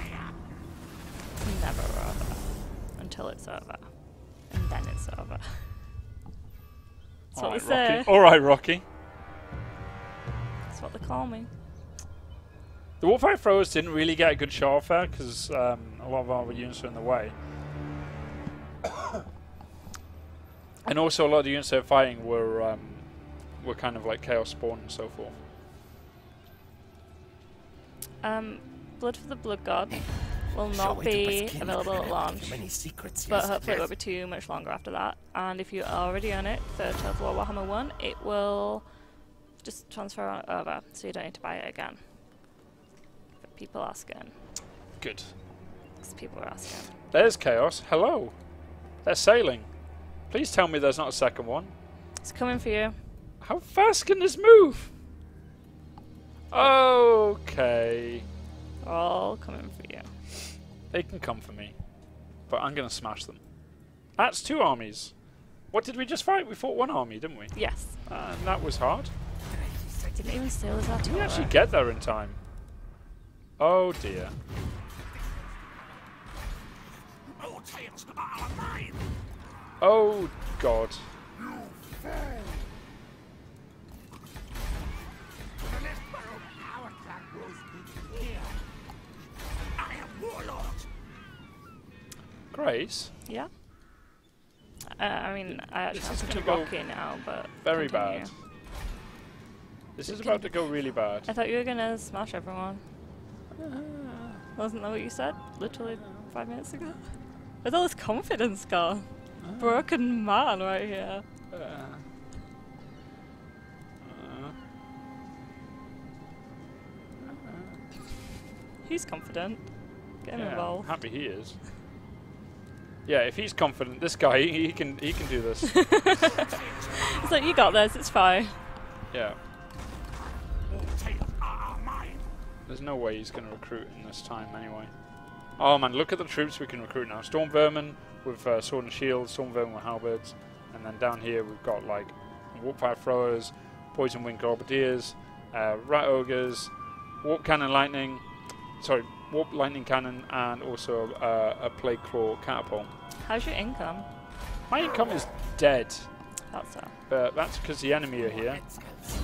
Never over. Until it's over. And then it's over. That's what they say. Rocky. Alright, Rocky. That's what they call me. The Warfire Throwers didn't really get a good show off there because a lot of our units were in the way. And also a lot of the units they're fighting were kind of like Chaos Spawn and so forth. Blood for the Blood God will not be available at launch, but hopefully it won't be too much longer after that. And if you already own it for Total War Warhammer 1, it will just transfer on over, so you don't need to buy it again. But people asking. Good. Because people are asking. There's Chaos. Hello. They're sailing. Please tell me there's not a second one. It's coming for you. How fast can this move? Okay. They're all coming for you. They can come for me. But I'm going to smash them. That's 2 armies. What did we just fight? We fought 1 army, didn't we? Yes. And that was hard. Didn't even steal his artillery. Did we actually get there in time? Oh dear. Oh god. Grace? Yeah? I mean, I actually This is have to gonna go Rocky now, but very continue. bad. This is about to go really bad. I thought you were gonna smash everyone. Wasn't that what you said? Literally 5 minutes ago? With all this confidence gone. Broken man right here. He's confident. Get him Yeah, involved. happy he is. Yeah, if he's confident, this guy he can do this. It's like, you got this, it's fine. Yeah. There's no way he's going to recruit in this time anyway. Oh man, look at the troops we can recruit now. Storm Vermin with Sword and Shield, Storm Vermin with Halberds, and then down here we've got like Warpfire Throwers, Poison Wing Grenadiers, Rat Ogres, Warp Cannon Lightning, sorry, Warp Lightning Cannon, and also a Plague Claw Catapult. How's your income? My income is dead, That's that. but that's because the enemy are here.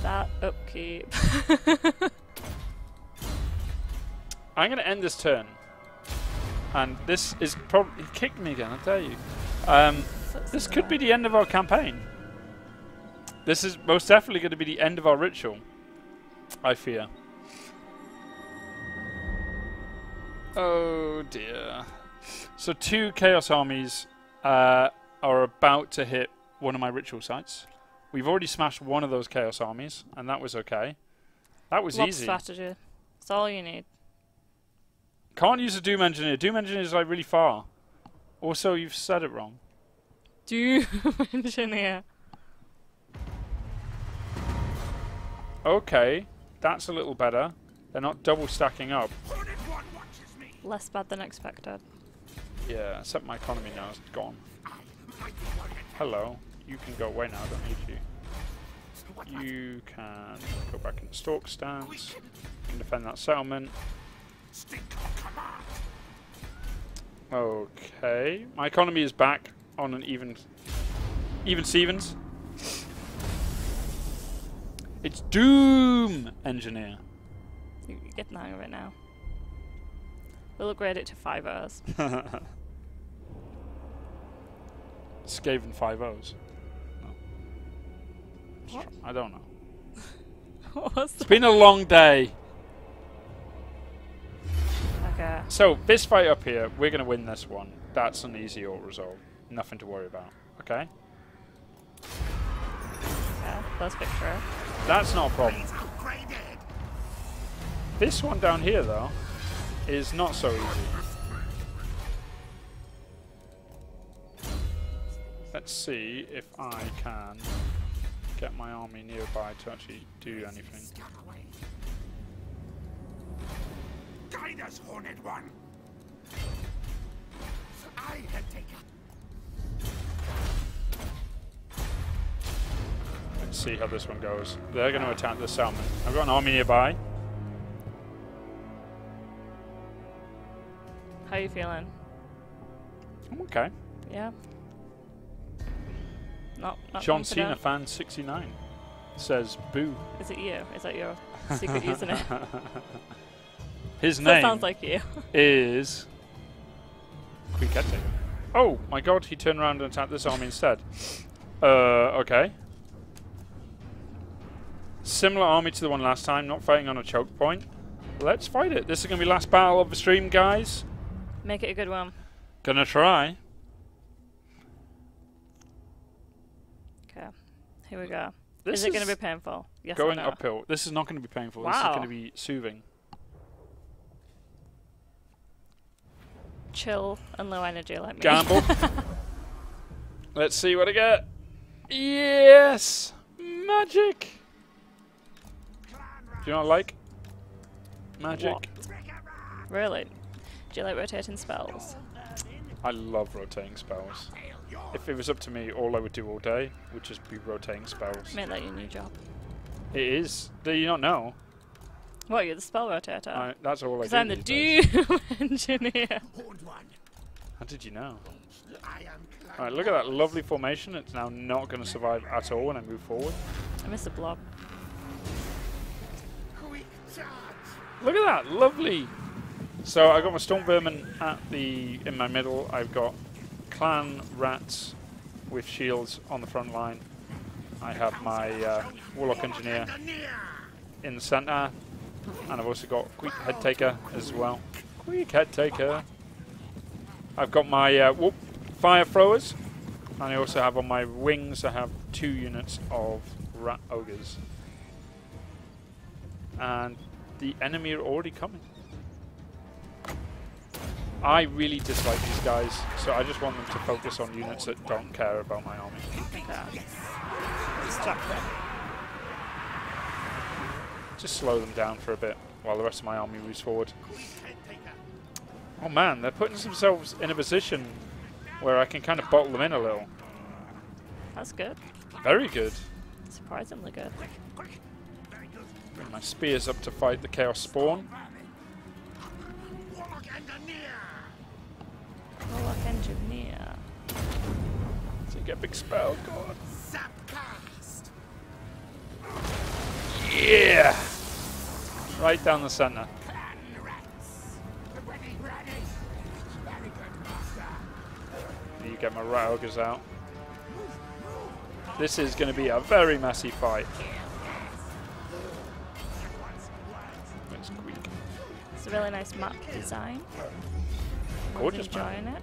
That upkeep. I'm going to end this turn. And this is probably... He kicked me again, I tell you. This could be the end of our campaign. This is most definitely going to be the end of our ritual. I fear. Oh dear. So 2 Chaos armies are about to hit one of my ritual sites. We've already smashed one of those Chaos armies, and that was okay. That was easy. Strategy. That's all you need. Can't use a Doom Engineer. Doom Engineer is like really far. Also, you've said it wrong. Doom Engineer. Okay, that's a little better. They're not double stacking up. Less bad than expected. Yeah, except my economy now is gone. Hello. You can go away now, I don't need you. You can go back into Stalk stance. You can defend that settlement. Okay. My economy is back on an even Stevens. It's Doom Engineer. You're getting the hang of it now. We'll upgrade it to 5 O's. Skaven 5-0s. No. What? I don't know. What was It's been a long day. Okay. So, this fight up here, we're going to win this one. That's an easy auto resolve. Nothing to worry about. Okay? Yeah, first victory. That's not a problem. It's upgraded. This one down here, though, is not so easy. Let's see if I can get my army nearby to actually do anything. Guide us, Horned One. I had taken. Let's see how this one goes. They're going to attack the salmon. I've got an army nearby. How are you feeling? I'm okay. Yeah. Not John Cena confident? fan 69 says boo. Is it you? Is that your secret username? His That name sounds like you. is Queek. Oh my god, he turned around and attacked this army instead. Okay. Similar army to the one last time, not fighting on a choke point. Let's fight it. This is going to be last battle of the stream, guys. Make it a good one. Gonna try. Okay. Here we go. This Is it going to be painful? Yes or going no? uphill. This is not going to be painful. This is Wow. going to be soothing. Chill and low energy like me. Gamble. Let's see what I get. Yes! Magic! Do you not like magic? What? Really? Do you like rotating spells? I love rotating spells. If it was up to me, all I would do all day would just be rotating spells. Make that your new job. It is. Do you not know? What, you're the spell rotator? That's all I do. Because I'm the these days. doom engineer. Horned One. How did you know? I am. Alright, look at that lovely formation. It's now not going to survive at all when I move forward. I missed a blob. Quick charge. Look at that, lovely. So I got my storm vermin in my middle. I've got clan rats with shields on the front line. I have my warlock engineer in the center, and I've also got Queek head taker as well. Queek head taker. I've got my fire throwers, and I also have on my wings. I have 2 units of rat ogres, and the enemy are already coming. I really dislike these guys, so I just want them to focus on units that don't care about my army. Okay. Distract them. Just slow them down for a bit while the rest of my army moves forward. Oh man, they're putting themselves in a position where I can kind of bottle them in a little. That's good. Very good. Surprisingly good. Bring my spears up to fight the Chaos Spawn. Warlock engineer. So you get a big spell, God. Zapcast. Yeah! Right down the center. You get my rat ogres out. This is going to be a very messy fight. Where's Queek? It's a really nice map design. Gorgeous Enjoying it.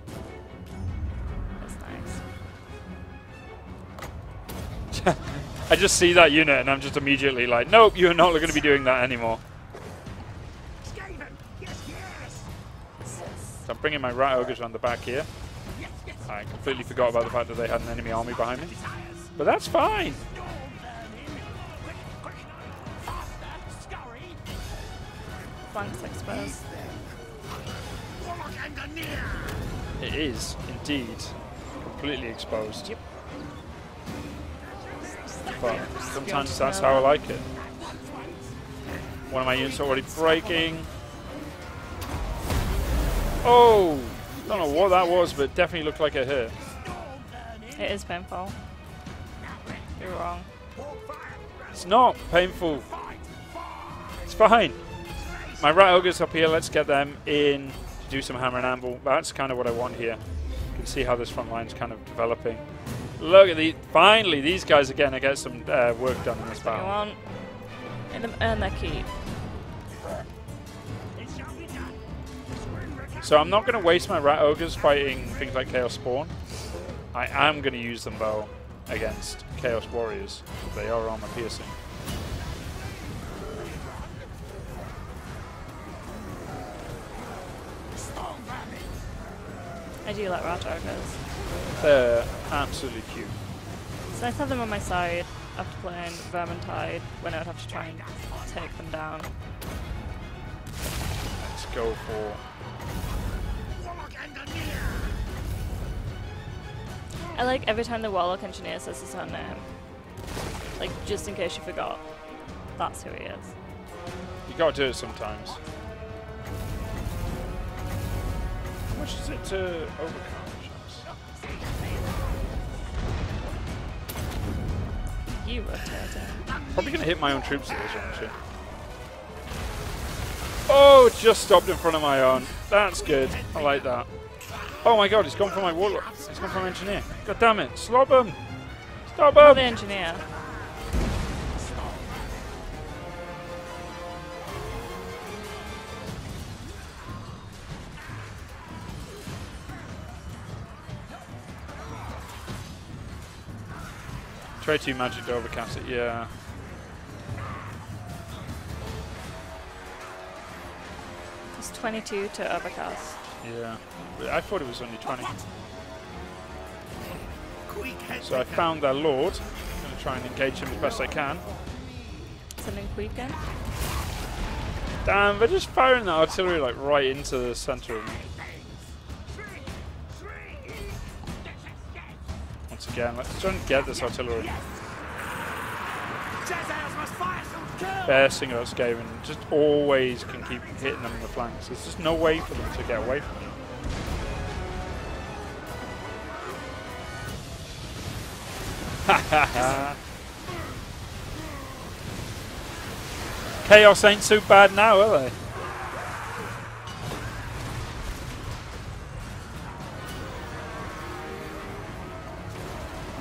That's nice. I just see that unit and I'm just immediately like, nope, you're not going to be doing that anymore. Skaven. Yes, yes. So I'm bringing my rat ogres around the back here. I completely forgot about the fact that they had an enemy army behind me. But that's fine. Flanks exposed. Warlock engineer. It is indeed completely exposed. Yep. But sometimes that's how I like it. One of my units already breaking. Oh! Don't know what that was, but it definitely looked like it hit. It is painful. You're wrong. It's not painful. It's fine. My rat ogres up here, let's get them in to do some hammer and anvil. That's kind of what I want here. You can see how this front line's kind of developing. Look at finally, these guys are getting to get some work done in this What you battle. want? Let them earn their keep. So I'm not going to waste my rat ogres fighting things like Chaos Spawn. I am going to use them though against Chaos Warriors. They are armor piercing. do you like rat ogres? They're absolutely cute. So I have them on my side after playing Vermintide when I would have to try and take them down. Let's go for... I like every time the Warlock Engineer says his own name. Like, just in case you forgot. That's who he is. You gotta do it sometimes. How much is it to overcome? You rotating. Probably gonna hit my own troops at this juncture. Oh, just stopped in front of my own. That's good. I like that. Oh my god, he's gone for my warlock. He's gone for my engineer. God damn it. Slob him. Stop Not him. the engineer. Try 2 magic to overcast it, yeah. It's 22 to overcast. Yeah. I thought it was only 20. So I found their lord. I'm going to try and engage him as best I can. Sending Queek in. Damn, they're just firing that artillery like right into the center of me. Once again, let's try and get this artillery. Best thing about Skaven, just always can keep hitting them in the flanks. There's just no way for them to get away from you. Ha ha ha! Chaos ain't so bad now, are they?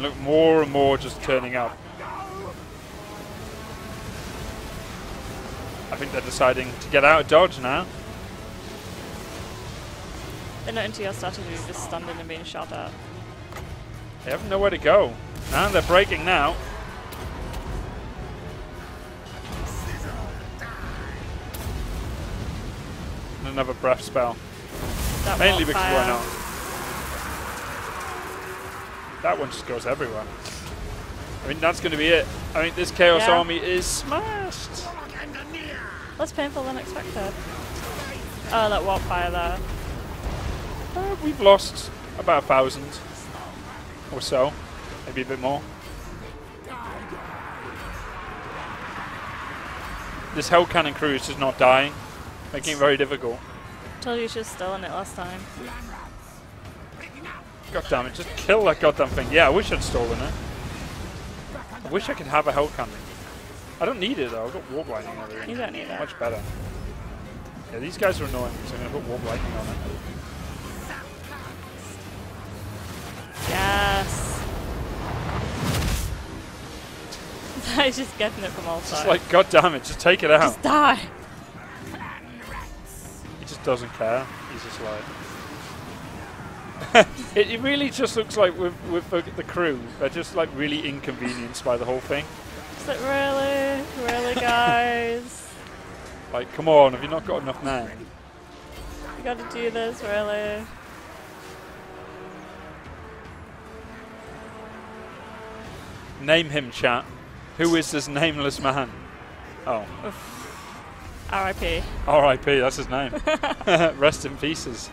Look, more and more just turning up. I think they're deciding to get out of dodge now. They're not into your strategy, just standing and being shot at. They have nowhere to go. And they're breaking now. And another breath spell. That Mainly warp because fire. why not? That one just goes everywhere. I mean, that's going to be it. I mean, this Chaos Army is smashed. Less painful than expected. Oh, that warp fire there. We've lost about 1,000 or so. Maybe a bit more. This Hell Cannon crew is just not dying, making it very difficult. Told you you should have stolen it last time. God damn it, just kill that goddamn thing. Yeah, I wish I'd stolen it. I wish I could have a Hell Cannon. I don't need it though, I've got Warp Lightning over here. You don't need it. Much better. Yeah, these guys are annoying, so I'm going to put Warp Lightning on it. Yes. He's just getting it from all sides. Just like, god damn it, just take it out. Just die. He just doesn't care. He's just like... it really just looks like with the crew, they're just like really inconvenienced by the whole thing. It's like, really? Really, guys? Like, come on, have you not got enough men? You gotta do this, really? Name him, chat. Who is this nameless man? Oh. R.I.P. R.I.P., that's his name. Rest in pieces.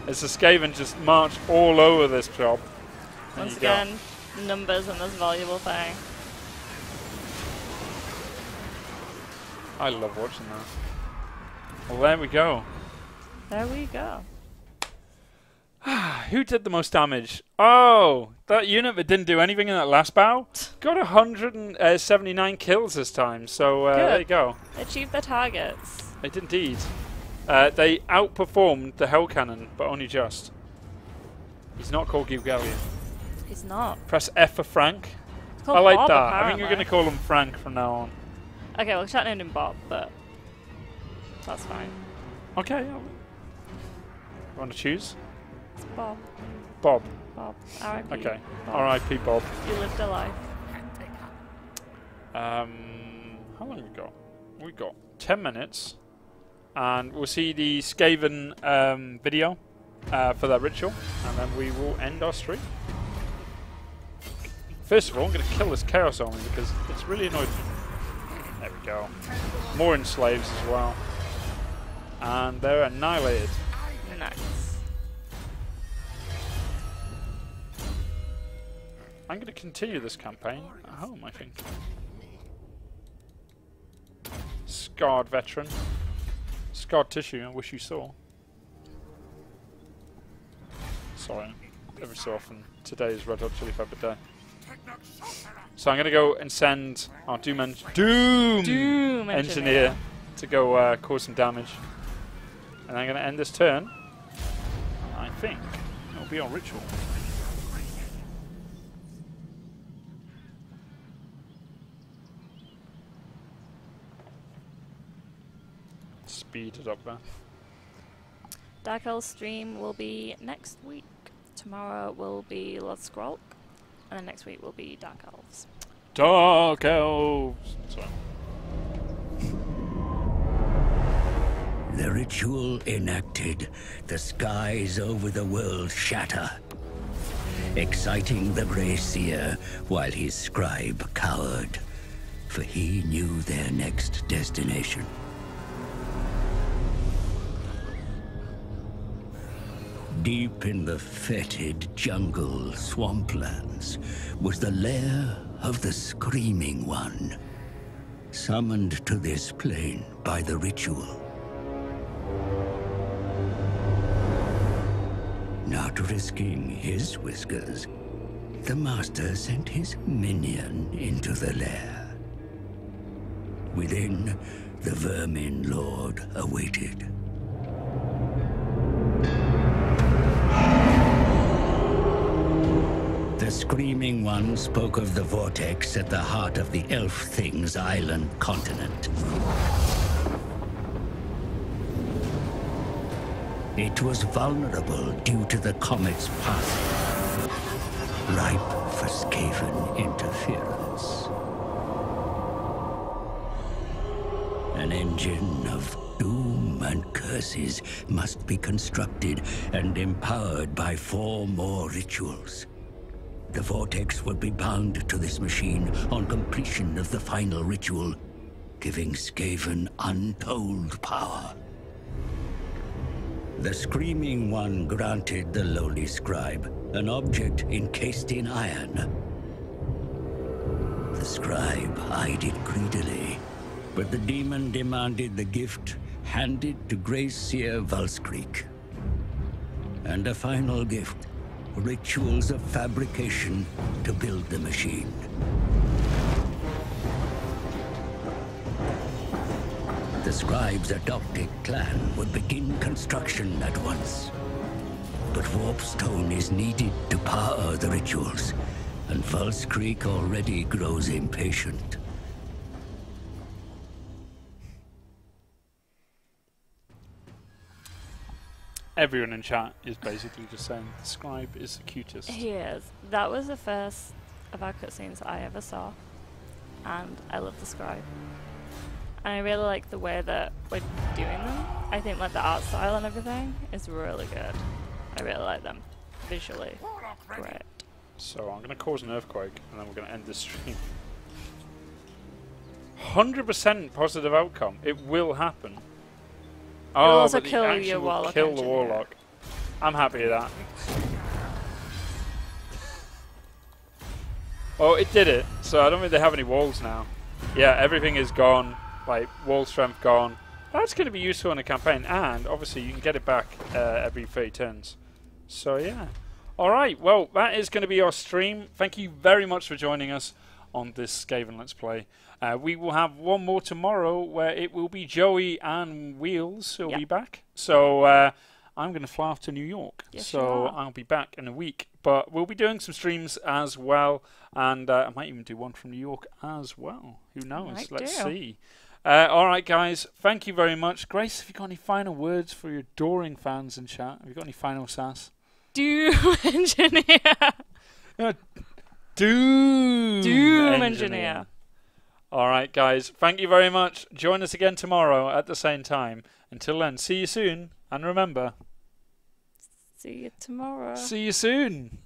As the Skaven just march all over this job. Once again, numbers and this valuable thing. I love watching that. Well, there we go. There we go. Who did the most damage? Oh, that unit that didn't do anything in that last bow got 179 kills this time. So there you go. Achieved their targets. They did indeed. They outperformed the Hell Cannon, but only just. He's not called Gilgallion. He's not. Press F for Frank. It's called I like Bob, that. apparently. I think you're going to call him Frank from now on. Okay, well, chat named him Bob, but that's fine. Okay. You want to choose? It's Bob. Bob. Bob. R.I.P. Okay. Bob. R.I.P. Bob. You lived a life. How long have we got? We've got 10 minutes. And we'll see the Skaven video for that ritual, and then we will end our stream. First of all, I'm going to kill this Chaos Army because it's really annoyed me. There we go. More enslaves as well. And they're annihilated. Nice. I'm going to continue this campaign at home, I think. Scarred veteran. Scarred tissue, I wish you saw. Sorry, every so often. Today is Red Hot Chili Pepper Day. So I'm going to go and send our Doom Engineer to go cause some damage. And I'm going to end this turn. I think it'll be our ritual. Speed it up there. Dark Elves stream will be next week. Tomorrow will be Lord Skrulk, and then next week will be Dark Elves. Dark Elves! Sorry. The ritual enacted, the skies over the world shatter, exciting the Grey Seer while his scribe cowered, for he knew their next destination. Deep in the fetid jungle swamplands was the lair of the Screaming One, summoned to this plane by the ritual. Not risking his whiskers, the master sent his minion into the lair. Within, the Vermin Lord awaited. The Screaming One spoke of the vortex at the heart of the Elf Thing's island continent. It was vulnerable due to the comet's path, ripe for Skaven interference. An engine of doom and curses must be constructed and empowered by 4 more rituals. The vortex would be bound to this machine on completion of the final ritual, giving Skaven untold power. The Screaming One granted the lowly scribe an object encased in iron. The scribe eyed it greedily, but the demon demanded the gift handed to Grey Seer Valskreek. And a final gift. Rituals of fabrication to build the machine. The scribe's adopted clan would begin construction at once. But warpstone is needed to power the rituals, and Valskreek already grows impatient. Everyone in chat is basically just saying the scribe is the cutest. He is. That was the first of our cutscenes I ever saw, and I love the scribe. And I really like the way that we're doing them. I think like the art style and everything is really good. I really like them visually. Great. So I'm going to cause an earthquake, and then we're going to end this stream. 100% positive outcome. It will happen. It'll also but the kill action your will warlock kill the engineer. warlock. I'm happy with that. Oh, it did it. So I don't think they have any walls now. Yeah, everything is gone. Like, wall strength gone. That's going to be useful in a campaign. And, obviously, you can get it back every 30 turns. So, yeah. Alright, well, that is going to be our stream. Thank you very much for joining us on this Skaven Let's Play. We will have one more tomorrow where it will be Joey and Wheels who'll be back. So I'm going to fly off to New York. Yes, so I'll be back in a week. But we'll be doing some streams as well. And I might even do one from New York as well. Who knows? Let's see. All right, guys. Thank you very much. Grace, have you got any final words for your adoring fans in chat? Have you got any final sass? Doom Engineer. Doom Engineer. All right, guys. Thank you very much. Join us again tomorrow at the same time. Until then, see you soon. And remember... See you tomorrow. See you soon.